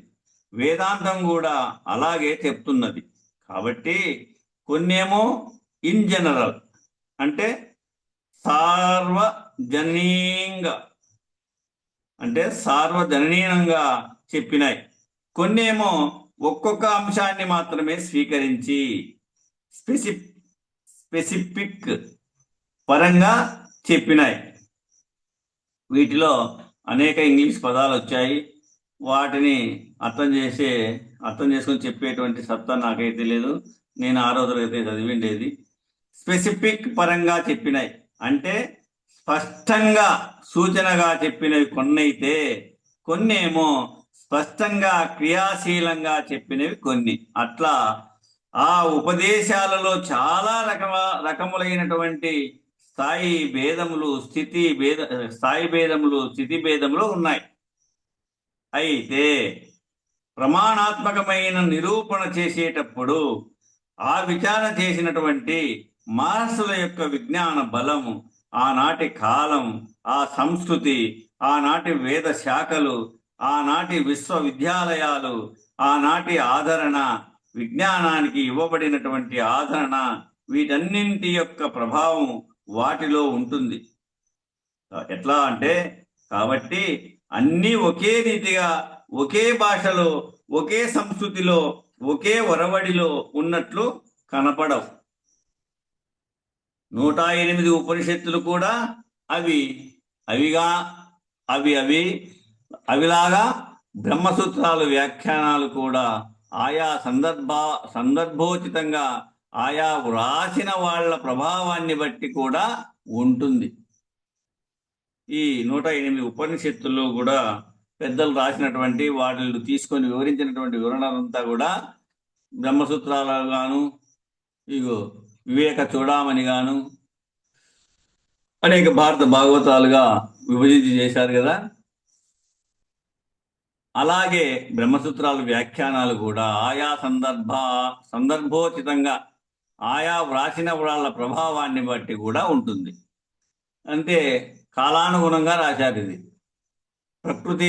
వేదాంతం కూడా అలాగే చెప్తున్నది. కాబట్టి కొన్నేమో ఇన్ జనరల్ అంటే సార్వజనీనంగా చెప్పినాయి, కొన్నేమో ఒక్కొక్క అంశాన్ని మాత్రమే స్వీకరించి స్పెసిఫిక్ పరంగా చెప్పినాయి. వీటిలో అనేక ఇంగ్లీష్ పదాలు వచ్చాయి. వాటిని అర్థం చేసుకొని చెప్పేటువంటి సత్తా నాకైతే లేదు. నేను 6వ తరగతి చదివిండేది. స్పెసిఫిక్ పరంగా చెప్పినాయి అంటే స్పష్టంగా సూచనగా చెప్పినవి కొన్నైతే, కొన్నేమో స్పష్టంగా క్రియాశీలంగా చెప్పినవి కొన్ని. అట్లా ఆ ఉపదేశాలలో చాలా రకములైనటువంటి స్థాయి భేదములు, స్థితి భేదములు ఉన్నాయి. అయితే ప్రమాణాత్మకమైన నిరూపణ చేసేటప్పుడు ఆ విచారణ చేసినటువంటి మహర్షుల యొక్క విజ్ఞాన బలము, ఆనాటి కాలం, ఆ సంస్కృతి, ఆనాటి వేద శాఖలు, ఆనాటి విశ్వవిద్యాలయాలు, ఆనాటి ఆదరణ, విజ్ఞానానికి ఇవ్వబడినటువంటి ఆదరణ, వీటన్నింటి యొక్క ప్రభావం వాటిలో ఉంటుంది. ఎట్లా అంటే, కాబట్టి అన్నీ ఒకే రీతిగా, ఒకే భాషలో, ఒకే సంస్కృతిలో, ఒకే ఒరవడిలో ఉన్నట్లు కనపడవు. 108 ఉపనిషత్తులు కూడా అవి అవిలాగా బ్రహ్మసూత్రాలు వ్యాఖ్యానాలు కూడా ఆయా సందర్భోచితంగా ఆయా వ్రాసిన వాళ్ళ ప్రభావాన్ని బట్టి కూడా ఉంటుంది. ఈ 108 ఉపనిషత్తుల్లో కూడా పెద్దలు రాసినటువంటి వాటిని తీసుకొని వివరించినటువంటి వివరణలంతా కూడా బ్రహ్మసూత్రాలు గాను, ఇగో వివేక చూడామణి గాను, అనేక భారత భాగవతాలుగా విభజించి చేశారు కదా. అలాగే బ్రహ్మసూత్రాల వ్యాఖ్యానాలు కూడా ఆయా సందర్భోచితంగా ఆయా వ్రాసిన వాళ్ళ ప్రభావాన్ని బట్టి కూడా ఉంటుంది. అంటే కాలానుగుణంగా రాశారు. ఇది ప్రకృతి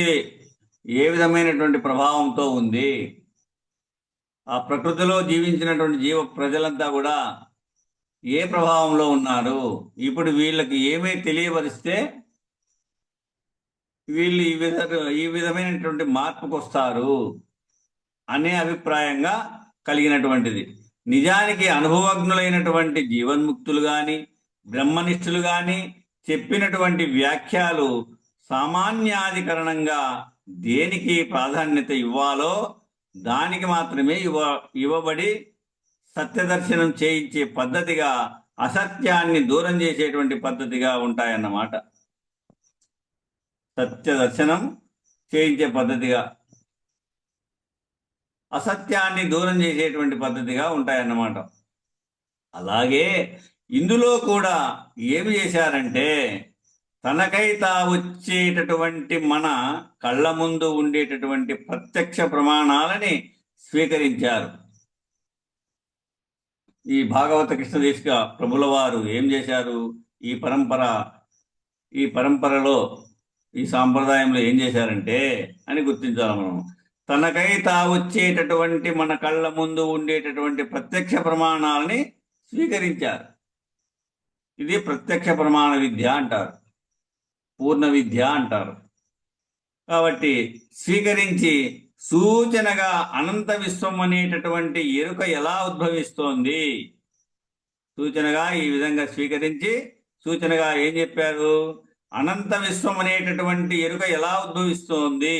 ఏ విధమైనటువంటి ప్రభావంతో ఉంది, ఆ ప్రకృతిలో జీవించినటువంటి ప్రజలంతా కూడా ఏ ప్రభావంలో ఉన్నారు, ఇప్పుడు వీళ్ళకి ఏమీ తెలియవరిస్తే వీళ్ళు ఈ విధమైనటువంటి మార్పుకు వస్తారు అనే అభిప్రాయంగా కలిగినటువంటిది. నిజానికి అనుభవజ్ఞులైనటువంటి జీవన్ముక్తులు గాని బ్రహ్మనిష్ఠులు గాని చెప్పినటువంటి వ్యాఖ్యలు సామాన్యాధికరణంగా దేనికి ప్రాధాన్యత ఇవ్వాలో దానికి మాత్రమే ఇవ్వబడి సత్యదర్శనం చేయించే పద్ధతిగా, అసత్యాన్ని దూరం చేసేటువంటి పద్ధతిగా ఉంటాయన్నమాట. సత్యదర్శనం చేయించే పద్ధతిగా, అసత్యాన్ని దూరం చేసేటువంటి పద్ధతిగా ఉంటాయన్నమాట. అలాగే ఇందులో కూడా ఏమి చేశారంటే తనకై వచ్చేటటువంటి మన కళ్ళ ముందు ఉండేటటువంటి ప్రత్యక్ష ప్రమాణాలని స్వీకరించారు. ఈ భాగవత కృష్ణదేశిక ప్రభుల వారు ఏం చేశారు, ఈ పరంపరలో ఈ సాంప్రదాయంలో ఏం చేశారంటే అని గుర్తించాలి మనం. తనకై వచ్చేటటువంటి మన కళ్ళ ముందు ఉండేటటువంటి ప్రత్యక్ష ప్రమాణాలని స్వీకరించారు. ఇది ప్రత్యక్ష ప్రమాణ విద్య అంటారు, పూర్ణ విద్య అంటారు. కాబట్టి స్వీకరించి సూచనగా అనంత విశ్వం అనేటటువంటి ఎరుక ఎలా ఉద్భవిస్తోంది, సూచనగా ఈ విధంగా స్వీకరించి సూచనగా ఏం చెప్పారు, అనంత విశ్వం అనేటటువంటి ఎరుక ఎలా ఉద్భవిస్తోంది,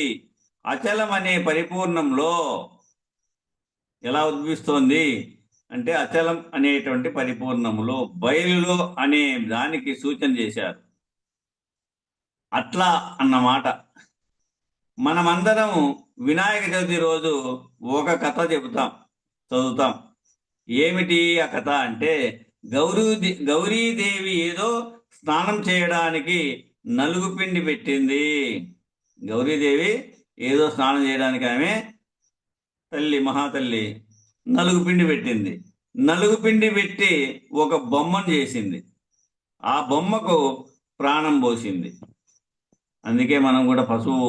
అచలం అనే పరిపూర్ణంలో ఎలా ఉద్భవిస్తోంది అంటే అచలం అనేటువంటి పరిపూర్ణములో, బయలులో అనే దానికి సూచన చేశారు. అట్లా అన్నమాట. మనమందరం వినాయక చవితి రోజు ఒక కథ చదువుతాం. ఏమిటి ఆ కథ అంటే, గౌరీదేవి ఏదో స్నానం చేయడానికి నలుగు పిండి పెట్టింది. గౌరీదేవి ఏదో స్నానం చేయడానికి ఆమె మహాతల్లి నలుగు పిండి పెట్టింది. నలుగు పిండి పెట్టి ఒక బొమ్మను చేసింది. ఆ బొమ్మకు ప్రాణం పోసింది. అందుకే మనం కూడా పశువు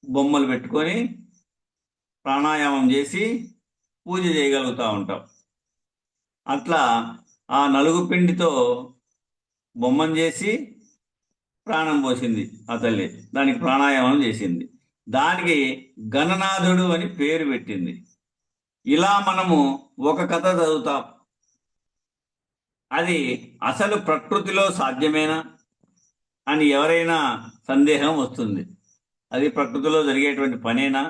బొమ్మలు పెట్టుకొని ప్రాణాయామం చేసి పూజ చేయగలుగుతూ ఉంటాం. అట్లా ఆ నలుగు పిండితో బొమ్మను చేసి ప్రాణం పోసింది ఆ తల్లి. దానికి ప్రాణాయామం చేసింది. దానికి గణనాథుడు అని పేరు పెట్టింది. ఇలా మనము ఒక కథ చదువుతాం. అది అసలు ప్రకృతిలో సాధ్యమేనా అని ఎవరైనా సందేహం వస్తుంది. అది ప్రకృతిలో జరిగేటువంటి పనేనా,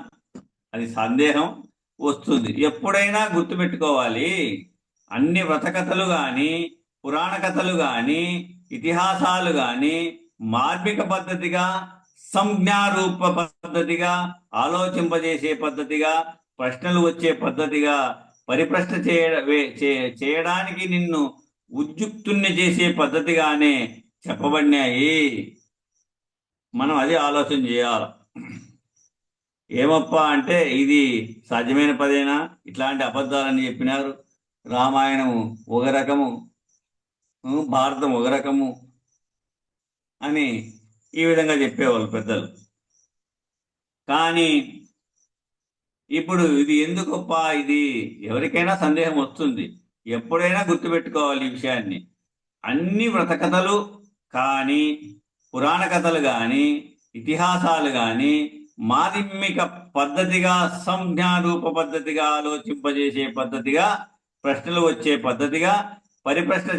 అది సందేహం వస్తుంది. ఎప్పుడైనా గుర్తుపెట్టుకోవాలి, అన్ని వ్రతకథలు కానీ పురాణ కథలు కానీ ఇతిహాసాలు కానీ మార్మిక పద్ధతిగా, సంజ్ఞారూప పద్ధతిగా, ఆలోచింపజేసే పద్ధతిగా, ప్రశ్నలు వచ్చే పద్ధతిగా, పరిప్రశ్న చేయడానికి నిన్ను ఉద్యుక్తుణ్ణి చేసే పద్ధతిగానే చెప్పబడినాయి. మనం అది ఆలోచన చేయాలి. ఏమప్పా అంటే ఇది సాధ్యమైన పదేనా, ఇట్లాంటి అబద్ధాలని చెప్పినారు. రామాయణము ఒక రకము, భారతం ఒక రకము అని ఈ విధంగా చెప్పేవాళ్ళు పెద్దలు. కానీ ఇప్పుడు ఇది ఎందుకప్ప, ఇది ఎవరికైనా సందేహం వస్తుంది. ఎప్పుడైనా గుర్తుపెట్టుకోవాలి ఈ విషయాన్ని. అన్ని వ్రతకథలు కానీ పురాణ కథలు కానీ ఇతిహాసాలు కానీ మాధ్యమిక పద్ధతిగా, సంజ్ఞారూప పద్ధతిగా, ఆలోచింపజేసే పద్ధతిగా, ప్రశ్నలు వచ్చే పద్ధతిగా, పరిప్రశ్న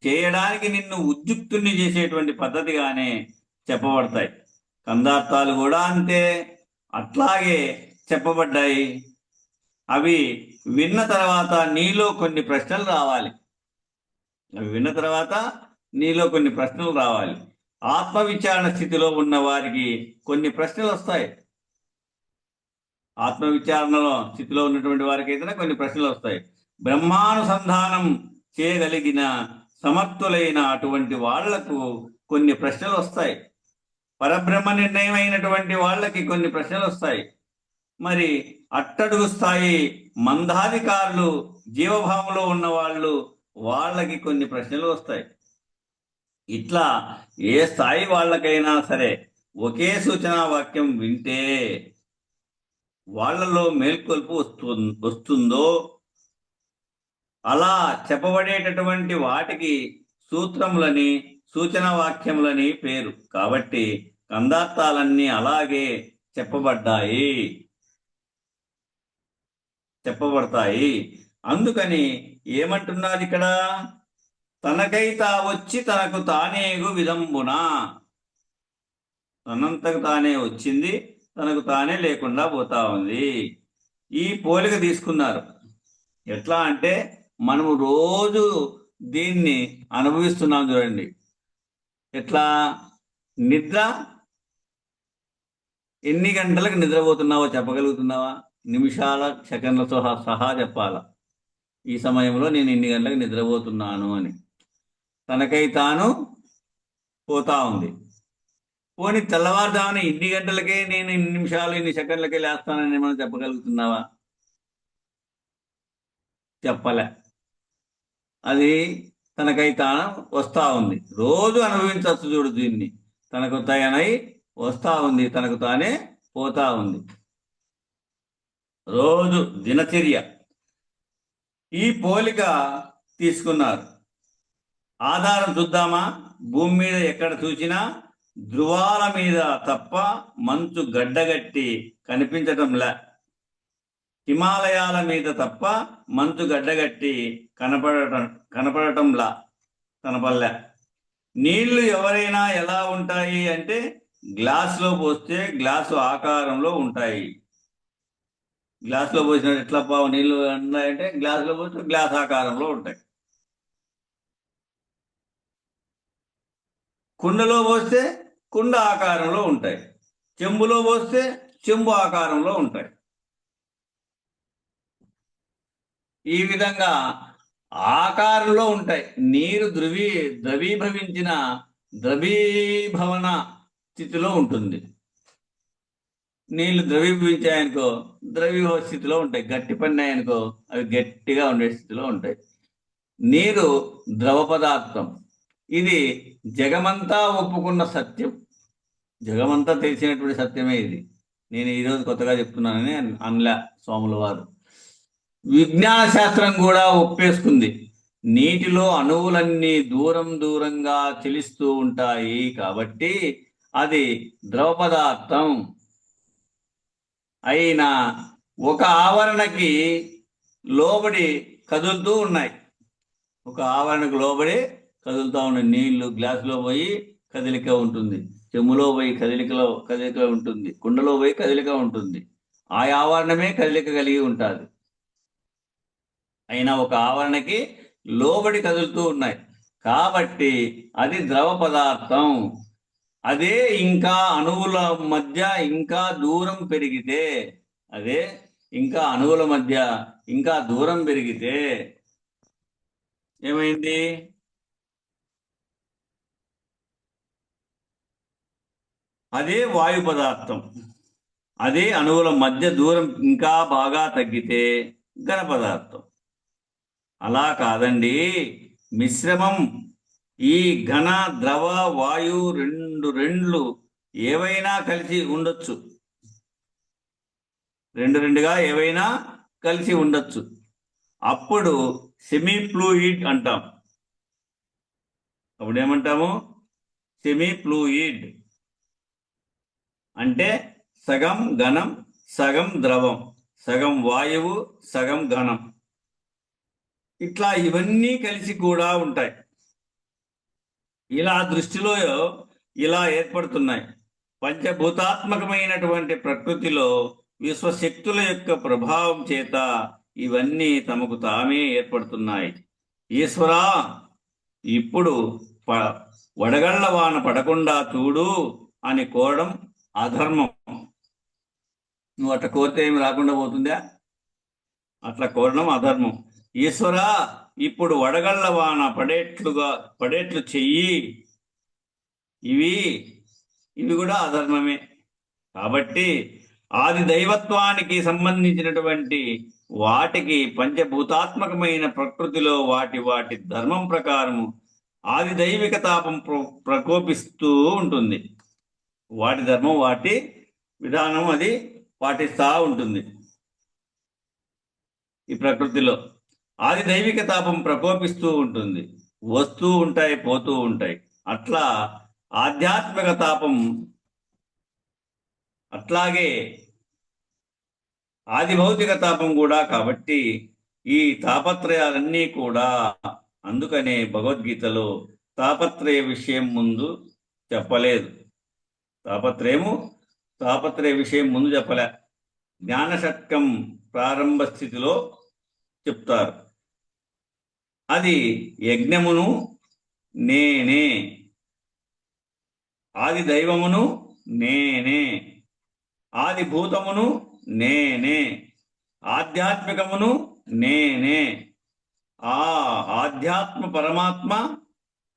చేయడానికి నిన్ను ఉద్యుక్తుణ్ణి చేసేటువంటి పద్ధతిగానే చెప్పబడతాయి. కందార్థాలు కూడా అంతే, అట్లాగే చెప్పబడ్డాయి. అవి విన్న తర్వాత నీలో కొన్ని ప్రశ్నలు రావాలి. ఆత్మవిచారణ స్థితిలో ఉన్న వారికి కొన్ని ప్రశ్నలు వస్తాయి. ఆత్మవిచారణలో స్థితిలో ఉన్నటువంటి వారికి అయితే కొన్ని ప్రశ్నలు వస్తాయి. బ్రహ్మానుసంధానం చేయగలిగిన సమర్థులైన అటువంటి వాళ్లకు కొన్ని ప్రశ్నలు వస్తాయి. పరబ్రహ్మ నిర్ణయం అయినటువంటి వాళ్ళకి కొన్ని ప్రశ్నలు వస్తాయి. మరి అట్టడుగు స్థాయి మందాధికారులు, జీవభావంలో ఉన్న వాళ్ళు, వాళ్ళకి కొన్ని ప్రశ్నలు వస్తాయి. ఇట్లా ఏ స్థాయి వాళ్ళకైనా సరే ఒకే సూచనా వాక్యం వింటే వాళ్ళలో మేల్కొల్పు వస్తుందో అలా చెప్పబడేటటువంటి వాటికి సూత్రములని, సూచనా వాక్యములని పేరు. కాబట్టి కందార్థాలన్నీ అలాగే చెప్పబడతాయి. అందుకని ఏమంటున్నారు ఇక్కడ? తనకై తా వచ్చి తనకు తానేగు విధంబున. తనంతకు తానే వచ్చింది, తనకు తానే లేకుండా పోతా ఉంది. ఈ పోలిక తీసుకున్నారు. ఎట్లా అంటే మనము రోజు దీన్ని అనుభవిస్తున్నాం చూడండి. ఎట్లా? నిద్ర ఎన్ని గంటలకు నిద్రపోతున్నావో చెప్పగలుగుతున్నావా? నిమిషాల, సెకండ్లతో సహా చెప్పాలా. ఈ సమయంలో నేను ఇన్ని గంటలకు నిద్రపోతున్నాను అని. తనకై తాను పోతా ఉంది. పోనీ తెల్లవారుజామున ఇన్ని గంటలకే నేను ఇన్ని నిమిషాలు, ఇన్ని సెకండ్లకే లేస్తానని మనం చెప్పగలుగుతున్నావా? చెప్పలే. అది తనకై తాను వస్తా ఉంది. రోజు అనుభవించవచ్చు చూడు దీన్ని. తనకు తానై వస్తా ఉంది, తనకు తానే పోతా ఉంది. రోజు దినచర్య. ఈ పోలిక తీసుకున్నారు. ఆధారం చూద్దామా? భూమి మీద ఎక్కడ చూసినా ధృవాల మీద తప్ప మంచు గడ్డగట్టి కనిపించటంలే. హిమాలయాల మీద తప్ప మంచు గడ్డగట్టి కనపడలే. నీళ్లు ఎవరైనా ఎలా ఉంటాయి అంటే గ్లాసులో పోస్తే గ్లాసు ఆకారంలో ఉంటాయి. గ్లాసులో పోసిన ఎట్లా నీళ్లు ఉన్నాయంటే గ్లాసులో పోస్తే గ్లాస్ ఆకారంలో ఉంటాయి. కుండలో పోస్తే కుండ ఆకారంలో ఉంటాయి. చెంబులో పోస్తే చెంబు ఆకారంలో ఉంటాయి. ఈ విధంగా ఆకారంలో ఉంటాయి. నీరు ద్రవీభవించిన ద్రవీభవన స్థితిలో ఉంటుంది. నీళ్లు ద్రవీభవించాయనుకో ద్రవీభవ స్థితిలో ఉంటాయి. గట్టి పడినాయనుకో అవి గట్టిగా ఉండే స్థితిలో ఉంటాయి. నీరు ద్రవ పదార్థం. ఇది జగమంతా ఒప్పుకున్న సత్యం. జగమంతా తెలిసినటువంటి సత్యమే ఇది. నేను ఈరోజు కొత్తగా చెప్తున్నానని అనలే స్వాముల వారు. విజ్ఞాన శాస్త్రం కూడా ఒప్పేసుకుంది. నీటిలో అణువులన్నీ దూరంగా చెలిస్తూ ఉంటాయి కాబట్టి అది ద్రవ పదార్థం. అయినా ఒక ఆవరణకి లోబడి కదులుతూ ఉన్నాయి. ఒక ఆవరణకు లోబడి కదులుతూ ఉన్నాయి. నీళ్లు గ్లాసులో పోయి కదలిక ఉంటుంది, చెమ్ములో పోయి కదలిక ఉంటుంది, కుండలో పోయి కదలిక ఉంటుంది. ఆ ఆవరణమే కదలిక కలిగి ఉంటుంది. అయినా ఒక ఆవరణకి లోబడి కదులుతూ ఉన్నాయి కాబట్టి అది ద్రవ పదార్థం. అదే ఇంకా అణువుల మధ్య ఇంకా దూరం పెరిగితే ఏమైంది? అదే వాయు పదార్థం. అదే అణువుల మధ్య దూరం ఇంకా బాగా తగ్గితే ఘన పదార్థం. అలా కాదండి, మిశ్రమం. ఈ ఘన, ద్రవ, వాయు రెండు ఏవైనా కలిసి ఉండొచ్చు. రెండుగా ఏవైనా కలిసి ఉండొచ్చు. అప్పుడు సెమీ ఫ్లూయిడ్ అంటాం. అప్పుడు ఏమంటాము? సెమీ ఫ్లూయిడ్ అంటే సగం ఘనం, సగం ద్రవం, సగం వాయువు, సగం ఘనం. ఇట్లా ఇవన్నీ కలిసి కూడా ఉంటాయి. ఇలా దృష్టిలో ఇలా ఏర్పడుతున్నాయి. పంచభూతాత్మకమైనటువంటి ప్రకృతిలో విశ్వశక్తుల యొక్క ప్రభావం చేత ఇవన్నీ తమకు తామే ఏర్పడుతున్నాయి. ఈశ్వరా, ఇప్పుడు వడగళ్ల వాన పడకుండా చూడు అని కోరడం అధర్మం. నువ్వు అట్లా కోరితే ఏమి రాకుండా పోతుందా? అట్లా కోరడం అధర్మం. ఈశ్వరా, ఇప్పుడు వడగళ్ల వాన పడేట్లు చెయ్యి. ఇవి కూడా అధర్మమే. కాబట్టి ఆది దైవత్వానికి సంబంధించినటువంటి వాటికి పంచభూతాత్మకమైన ప్రకృతిలో వాటి ధర్మం ప్రకారము ఆది దైవిక తాపం ప్రకోపిస్తూ ఉంటుంది. వాటి ధర్మం, వాటి విధానం అది పాటిస్తూ ఉంటుంది. ఈ ప్రకృతిలో ఆది దైవిక తాపం ప్రకోపిస్తూ ఉంటుంది. వస్తూ ఉంటాయి, పోతూ ఉంటాయి. అట్లా ఆధ్యాత్మిక తాపం, అట్లాగే ఆది భౌతిక తాపం కూడా. కాబట్టి ఈ తాపత్రయాలన్నీ కూడా, అందుకనే భగవద్గీతలో తాపత్రయ విషయం ముందు చెప్పలేదు. తాపత్రయ విషయం ముందు చెప్పలే. జ్ఞాన షట్కం ప్రారంభ స్థితిలో చెప్తారు. అది యజ్ఞమును నేనే, ఆది దైవమును నేనే, ఆది భూతమును నేనే, ఆధ్యాత్మికమును నేనే. ఆ ఆధ్యాత్మ పరమాత్మ,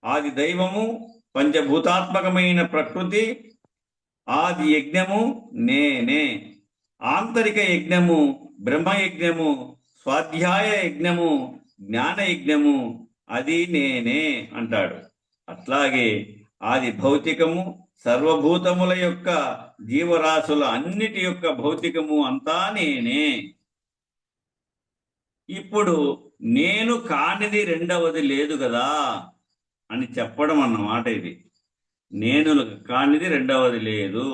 ఆది దైవము, పంచభూతాత్మకమైన ప్రకృతి, ఆది యజ్ఞము నేనే. ఆంతరిక యజ్ఞము బ్రహ్మయజ్ఞము, స్వాధ్యాయ యజ్ఞము జ్ఞాన యజ్ఞము, అది నేనే అంటాడు. అట్లాగే ఆది భౌతికము, సర్వభూతముల యొక్క జీవరాశుల అన్నిటి యొక్క భౌతికము అంతా నేనే. ఇప్పుడు నేను కానిది రెండవది లేదు కదా అని చెప్పడం అన్నమాట. ఇది నేను కానిది రెండవది లేదు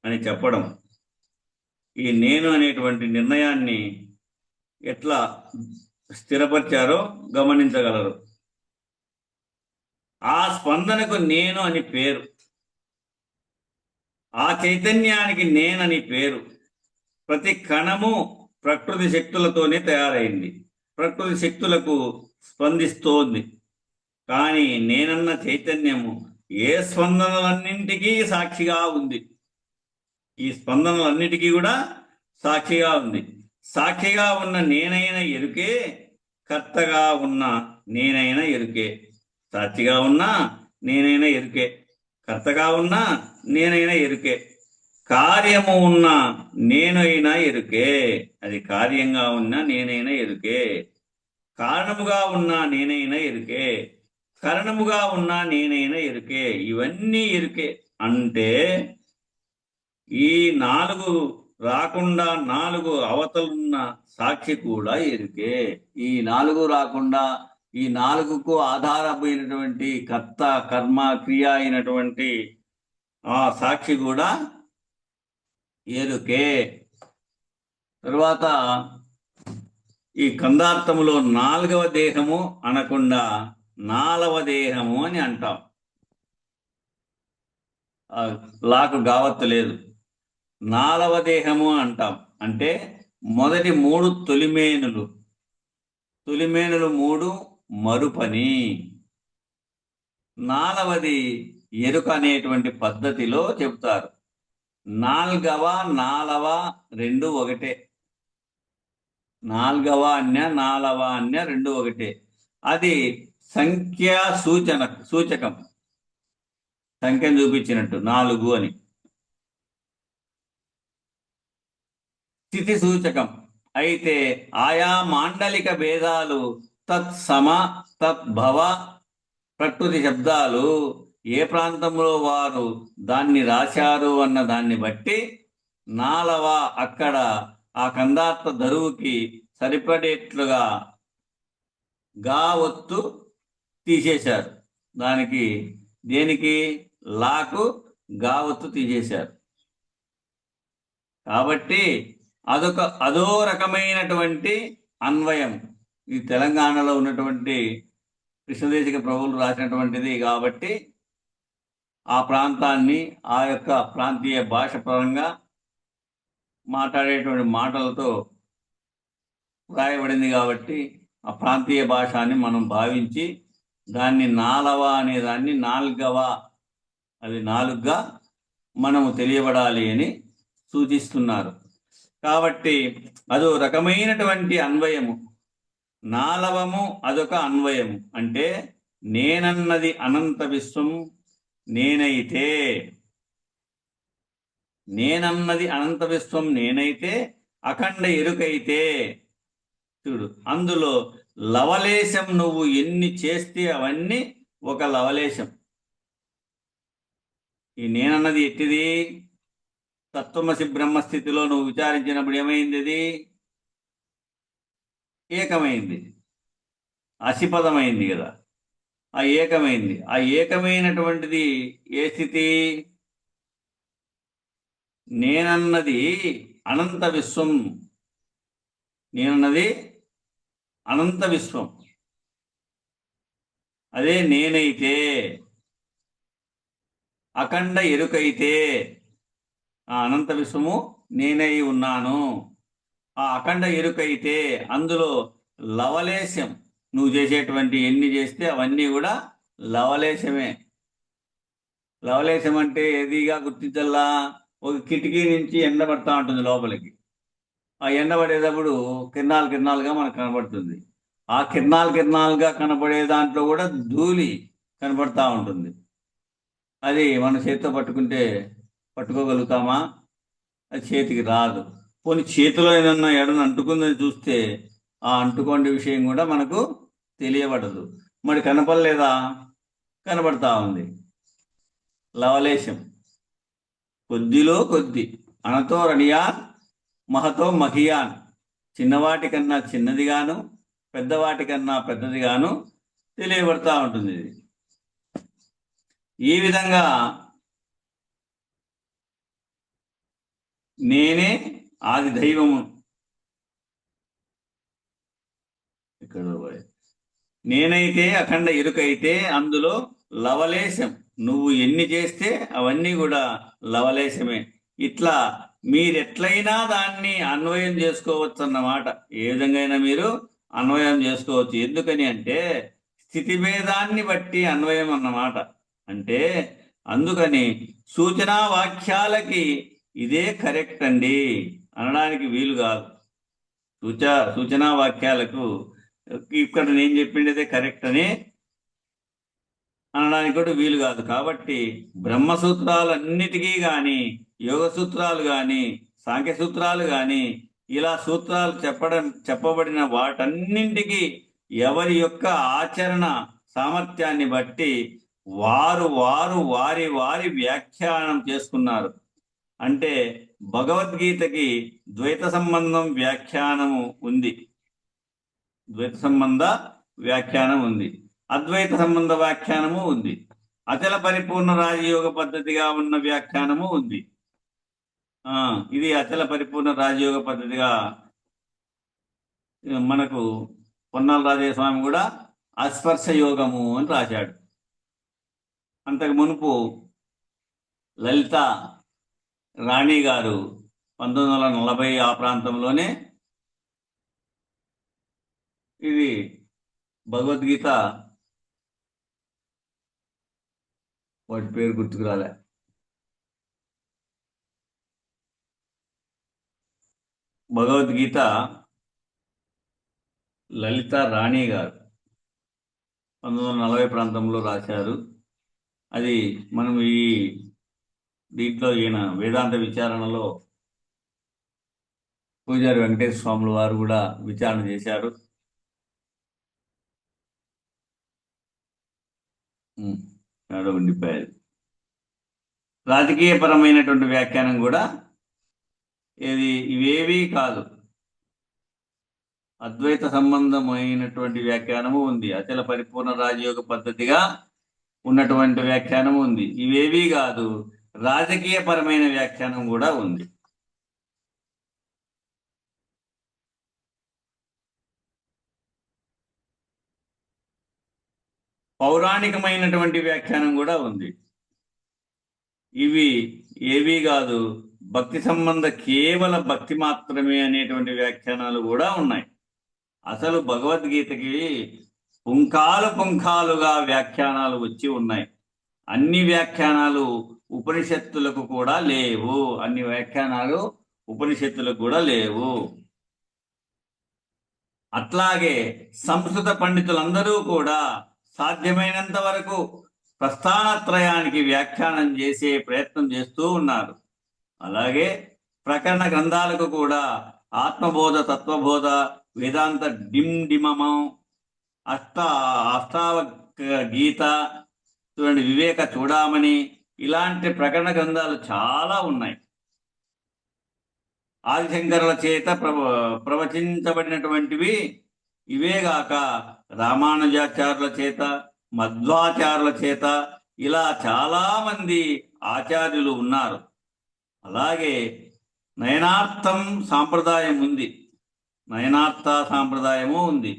అని చెప్పడం. ఈ నేను అనేటువంటి నిర్ణయాన్ని ఎట్లా స్థిరపరిచారో గమనించగలరు. ఆ స్పందనకు నేను అని పేరు, ఆ చైతన్యానికి నేనని పేరు. ప్రతి కణము ప్రకృతి శక్తులతోనే తయారైంది, ప్రకృతి శక్తులకు స్పందిస్తోంది. కానీ నేనన్న చైతన్యము ఏ స్పందనలన్నింటికీ సాక్షిగా ఉంది. ఈ స్పందనలన్నిటికీ కూడా సాక్షిగా ఉంది. సాక్షిగా ఉన్న నేనైన ఎరుకే, కర్తగా ఉన్న నేనైన ఎరుకే. సాక్షిగా ఉన్నా నేనైనా ఎరుకే, కర్తగా ఉన్నా నేనైనా ఎరుకే, కార్యము ఉన్న నేనైనా ఎరుకే. అది కార్యంగా ఉన్నా నేనైనా ఎరుకే, కారణముగా ఉన్నా నేనైనా ఎరుకే, కరణముగా ఉన్నా నేనైనా ఎరుకే. ఇవన్నీ ఎరుకే. అంటే ఈ 4 రాకుండా 4 అవతలున్న సాక్షి కూడా ఎరుకే. ఈ 4 రాకుండా ఈ 4కు ఆధారమైనటువంటి కర్త, కర్మ, క్రియ అయినటువంటి ఆ సాక్షి కూడా ఎరుకే. తరువాత ఈ కందార్థములో 4వ దేహము అనకుండా 4వ దేహము అని అంటాం. లాకు గావత్తు లేదు. 4వ దేహము అంటాం. అంటే మొదటి 3 తొలిమేనులు 3 మరుపని, 4వది ఎరుక అనేటువంటి పద్ధతిలో చెబుతారు. 4వ 4వ 2 ఒకటే. 4వ అన్య 4వ అన్య 2 ఒకటే. అది సంఖ్యా సూచకం, సంఖ్యను చూపించినట్టు 4 అని. స్థితి సూచకం. అయితే ఆయా మాండలిక భేదాలు తత్సమ, తద్భవ ప్రకృతి శబ్దాలు ఏ ప్రాంతంలో వారు దాన్ని రాశారు అన్న దాన్ని బట్టి 4వ అక్కడ ఆ కందార్థ ధరువుకి సరిపడేట్లుగా గా ఒత్తు తీసేశారు. దేనికి లాకు గా ఒత్తు తీసేశారు. కాబట్టి అదో రకమైనటువంటి అన్వయం. ఈ తెలంగాణలో ఉన్నటువంటి కృష్ణదేశిక ప్రభువులు రాసినటువంటిది కాబట్టి ఆ ప్రాంతాన్ని ఆ యొక్క ప్రాంతీయ భాష పరంగా మాట్లాడేటువంటి మాటలతో వ్రాయబడింది కాబట్టి ఆ ప్రాంతీయ భాష అని మనం భావించి దాన్ని నాలవ అనే దాన్ని నాల్గవ, అది నాలుగుగా మనము తెలియబడాలి అని సూచిస్తున్నారు. కాబట్టి అదో రకమైనటువంటి అన్వయము. నాలవము అదొక అన్వయము. అంటే నేనన్నది అనంత విశ్వం నేనైతే, నేనన్నది అనంత విశ్వం నేనైతే అఖండ ఎరుకైతే, చూడు అందులో లవలేశం నువ్వు ఎన్ని చేస్తే అవన్నీ ఒక లవలేశం. ఈ నేనన్నది ఎట్టిది? తత్వమసి బ్రహ్మస్థితిలో నువ్వు విచారించినప్పుడు ఏమైంది? అది ఏకమైంది, అసిపదమైంది కదా, ఆ ఏకమైంది. ఆ ఏకమైనటువంటిది ఏ స్థితి? నేనన్నది అనంత విశ్వం, నేనన్నది అనంత విశ్వం, అదే నేనైతే. అఖండ ఎరుకైతే, ఆ అనంత విశ్వము నేనై ఉన్నాను. ఆ అఖండ ఎరుకైతే అందులో లవలేశం నువ్వు చేసేటువంటి ఎన్ని చేస్తే అవన్నీ కూడా లవలేశమే. లవలేశం అంటే ఏదిగా గుర్తించల్లా? ఒక కిటికీ నుంచి ఎండ పడతా ఉంటుంది లోపలికి. ఆ ఎండ పడేటప్పుడు కిరణాలు కిరణాలుగా మనకు కనబడుతుంది. ఆ కిరణాలు కిరణాలుగా కనబడే దాంట్లో కూడా ధూళి కనబడతా ఉంటుంది. అది మన చేతితో పట్టుకుంటే పట్టుకోగలుగుతామా? అది చేతికి రాదు. పోనీ చేతిలో ఏదన్నా ఎడను అంటుకుందని చూస్తే ఆ అంటుకోండి విషయం కూడా మనకు తెలియబడదు. మరి కనపడలేదా? కనబడతా ఉంది. లవలేశం కొద్దిలో కొద్ది, అనతో రణియాన్ మహతో మహియాన్, చిన్నవాటి కన్నా చిన్నదిగాను పెద్దవాటి కన్నా పెద్దదిగాను తెలియబడతా ఉంటుంది. ఇది ఈ విధంగా నేనే ఆది దైవము, ఇక్కడ నేనైతే అఖండ ఎరుకైతే అందులో లవలేశం నువ్వు ఎన్ని చేస్తే అవన్నీ కూడా లవలేశమే. ఇట్లా మీరెట్లయినా దాన్ని అన్వయం చేసుకోవచ్చు అన్నమాట. ఏ విధంగా అయినా మీరు అన్వయం చేసుకోవచ్చు. ఎందుకని అంటే స్థితి భేదాన్ని బట్టి అన్వయం అన్నమాట. అంటే అందుకని సూచనా వాక్యాలకి ఇదే కరెక్ట్ అండి అనడానికి వీలు కాదు. సూచనా వాక్యాలకు ఇక్కడ నేను చెప్పిండేదే కరెక్ట్ అని అనడానికి కూడా వీలు కాదు. కాబట్టి బ్రహ్మసూత్రాలన్నిటికీ కానీ, యోగ సూత్రాలు కానీ, సాంఖ్య సూత్రాలు కానీ, ఇలా సూత్రాలు చెప్పబడిన వాటన్నింటికి ఎవరి యొక్క ఆచరణ సామర్థ్యాన్ని బట్టి వారు వారి వారి వ్యాఖ్యానం చేసుకున్నారు. అంటే భగవద్గీతకి ద్వైత సంబంధం వ్యాఖ్యానము ఉంది, ద్వైత సంబంధ వ్యాఖ్యానం ఉంది, అద్వైత సంబంధ వ్యాఖ్యానము ఉంది, అచల పరిపూర్ణ రాజయోగ పద్ధతిగా ఉన్న వ్యాఖ్యానము ఉంది. ఇది అచల పరిపూర్ణ రాజయోగ పద్ధతిగా మనకు పొన్నాల రాజయ్య స్వామి కూడా అస్పర్శ యోగము అని రాశాడు. అంతకు మునుపు లలిత రాణి గారు 1940 ఆ ప్రాంతంలోనే ఇది భగవద్గీత, వాటి పేరు గుర్తుకు రాలే, భగవద్గీత లలిత రాణి గారు 1940 ప్రాంతంలో రాశారు. అది మనం దీంట్లో ఈయన వేదాంత విచారణలో పూజారి వెంకటేశ్వర స్వాముల వారు కూడా విచారణ చేశారు. ఉండిపోయారు. రాజకీయపరమైనటువంటి వ్యాఖ్యానం కూడా ఇవేవీ కాదు, అద్వైత సంబంధమైనటువంటి వ్యాఖ్యానము ఉంది, అచల పరిపూర్ణ రాజయోగ పద్ధతిగా ఉన్నటువంటి వ్యాఖ్యానం ఉంది. ఇవేవీ కాదు, రాజకీయపరమైన వ్యాఖ్యానం కూడా ఉంది. పౌరాణికమైనటువంటి వ్యాఖ్యానం కూడా ఉంది. ఇవి ఏవి కాదు, భక్తి సంబంధ కేవల భక్తి మాత్రమే అనేటువంటి వ్యాఖ్యానాలు కూడా ఉన్నాయి. అసలు భగవద్గీతకి పుంఖాలుగా వ్యాఖ్యానాలు వచ్చి ఉన్నాయి. అన్ని వ్యాఖ్యానాలు ఉపనిషత్తులకు కూడా లేవు. అన్ని వ్యాఖ్యానాలు ఉపనిషత్తులకు కూడా లేవు. అట్లాగే సంస్కృత పండితులందరూ కూడా సాధ్యమైనంత వరకు ప్రస్థానత్రయానికి వ్యాఖ్యానం చేసే ప్రయత్నం చేస్తూ ఉన్నారు. అలాగే ప్రకరణ గ్రంథాలకు కూడా ఆత్మబోధ, తత్వబోధ, వేదాంత డిమమం, అష్టావ గీత, చూడండి, వివేక చూడామణి, ఇలాంటి ప్రకరణ గ్రంథాలు చాలా ఉన్నాయి. ఆదిశంకరుల చేత ప్రవచించబడినటువంటివి ఇవేగాక రామానుజాచార్యుల చేత, మధ్వాచార్యుల చేత, ఇలా చాలా మంది ఆచార్యులు ఉన్నారు. అలాగే నయనార్థం సాంప్రదాయం ఉంది, నయనార్థ సాంప్రదాయము ఉంది.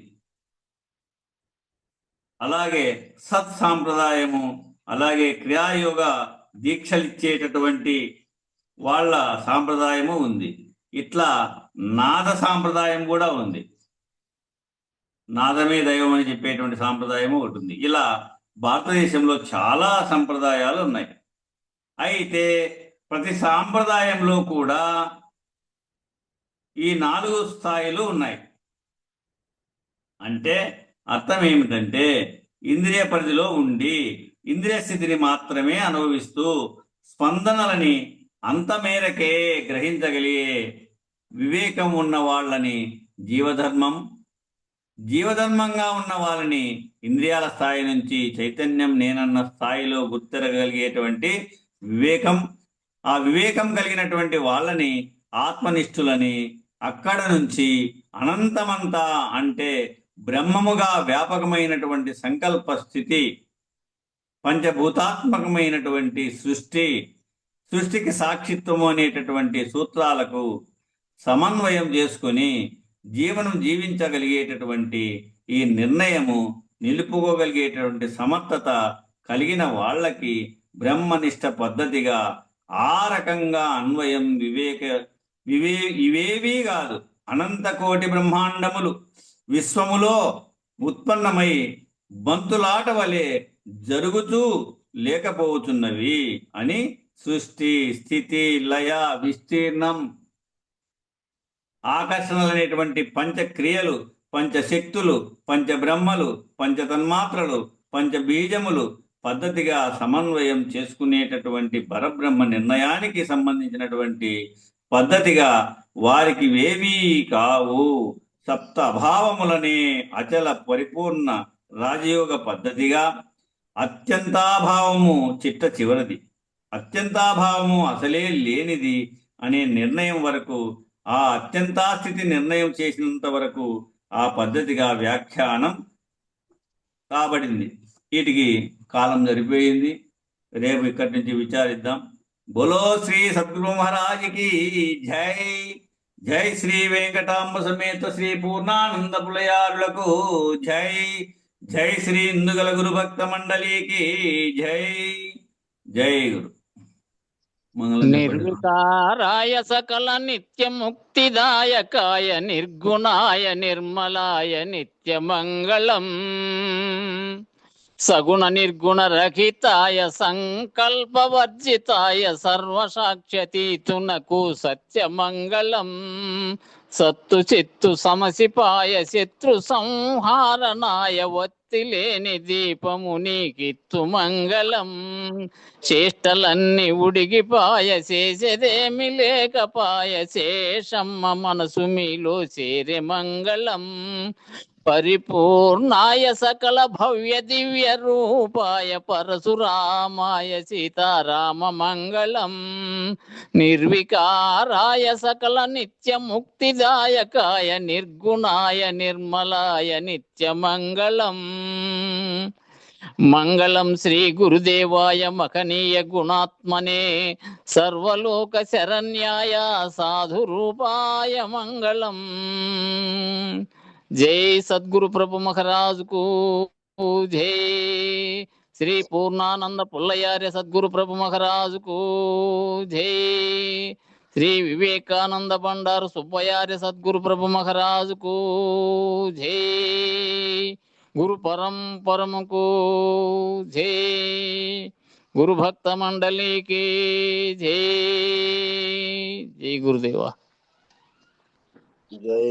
అలాగే సత్ సాంప్రదాయము, అలాగే క్రియాయోగ దీక్షలిచ్చేటటువంటి వాళ్ళ సాంప్రదాయము ఉంది. ఇట్లా నాద సాంప్రదాయం కూడా ఉంది. నాదమే దైవం అని చెప్పేటువంటి సాంప్రదాయము ఒకటి ఉంది. ఇలా భారతదేశంలో చాలా సంప్రదాయాలు ఉన్నాయి. అయితే ప్రతి సాంప్రదాయంలో కూడా ఈ 4 స్థాయిలు ఉన్నాయి. అంటే అర్థం ఏమిటంటే, ఇంద్రియ పరిధిలో ఉండి ఇంద్రియ స్థితిని మాత్రమే అనుభవిస్తూ స్పందనలని అంత మేరకే గ్రహించగలిగే వివేకం ఉన్న వాళ్ళని జీవధర్మంగా ఉన్న వాళ్ళని ఇంద్రియాల స్థాయి నుంచి చైతన్యం నేనన్న స్థాయిలో గుర్తిరగలిగేటువంటి వివేకం, ఆ వివేకం కలిగినటువంటి వాళ్ళని ఆత్మనిష్ఠులని, అక్కడ నుంచి అనంతమంతా అంటే బ్రహ్మముగా వ్యాపకమైనటువంటి సంకల్ప స్థితి, పంచభూతాత్మకమైనటువంటి సృష్టికి సాక్షిత్వము అనేటటువంటి సూత్రాలకు సమన్వయం చేసుకుని జీవనం జీవించగలిగేటటువంటి ఈ నిర్ణయము నిలుపుకోగలిగేటటువంటి సమర్థత కలిగిన వాళ్ళకి బ్రహ్మనిష్ట పద్ధతిగా ఆ రకంగా అన్వయం ఇవేవీ కాదు, అనంత కోటి బ్రహ్మాండములు విశ్వములో ఉత్పన్నమై బంతులాట వలె జరుగుతూ లేకపోతున్నవి అని సృష్టి, స్థితి, లయ, విస్తీర్ణం, ఆకర్షణలు అనేటువంటి పంచక్రియలు, పంచశక్తులు, పంచబ్రహ్మలు, పంచతన్మాత్రలు, పంచబీజములు పద్ధతిగా సమన్వయం చేసుకునేటటువంటి పరబ్రహ్మ నిర్ణయానికి సంబంధించినటువంటి పద్ధతిగా వారికి వేవీ కావు. సప్త అభావములనే అచల పరిపూర్ణ రాజయోగ పద్ధతిగా అత్యంతాభావము చిట్ట చివరిది, అత్యంతాభావము అసలే లేనిది అనే నిర్ణయం వరకు, ఆ అత్యంతాస్థితి నిర్ణయం చేసినంత వరకు ఆ పద్ధతిగా వ్యాఖ్యానం కాబడింది. వీటికి కాలం సరిపోయింది. రేపు ఇక్కడి నుంచి విచారిద్దాం. బోలో శ్రీ సద్గురు మహారాజుకి జై. జై శ్రీ వెంకటాంబ సమేత శ్రీ పూర్ణానంద పులయారులకు జై. జై శ్రీ ఇందుగల గురు భక్త మండలికి జై. జై గురు. నిర్వికారాయ సకల నిత్య ముక్తిదాయకాయ నిర్గుణాయ నిర్మలాయ నిత్య మంగళం. సగుణ నిర్గుణ రహితాయ సంకల్పవర్జితాయ సర్వసాక్షతీతునకు సత్యమంగళం. సత్తు చిత్తు సమసిపాయ శత్రు సంహారణాయ ఒత్తిలేని దీపము నీకిత్తు మంగళం. చేష్టలన్నీ ఉడిగిపాయ చేసేదేమి లేకపాయ శేషమ్మ మనసు మీలో చేరే మంగళం. పరిపూర్ణాయ సకల భవ్య దివ్య రూపాయ పరశురామాయ సీతారామ మంగళం. నిర్వికారాయ సకల నిత్య ముక్తిదాయకాయ నిర్గుణాయ నిర్మలాయ నిత్య మంగళం. మంగళం శ్రీ గురుదేవాయ మహనీయ గుణాత్మనే సర్వలోక శరణ్యాయ సాధు రూపాయ మంగళం. జై సద్గురు ప్రభు మహారాజుకు జై. శ్రీ పూర్ణానంద పుల్లయార్య సద్గురు ప్రభు మహారాజుకు జై. శ్రీ వివేకానంద బండారు సుబ్బయార్య సద్గురు ప్రభు మహారాజుకు జై. గురు పరంపరముకు జై. గురు భక్త మండలికి జై. జై గురుదేవా. జై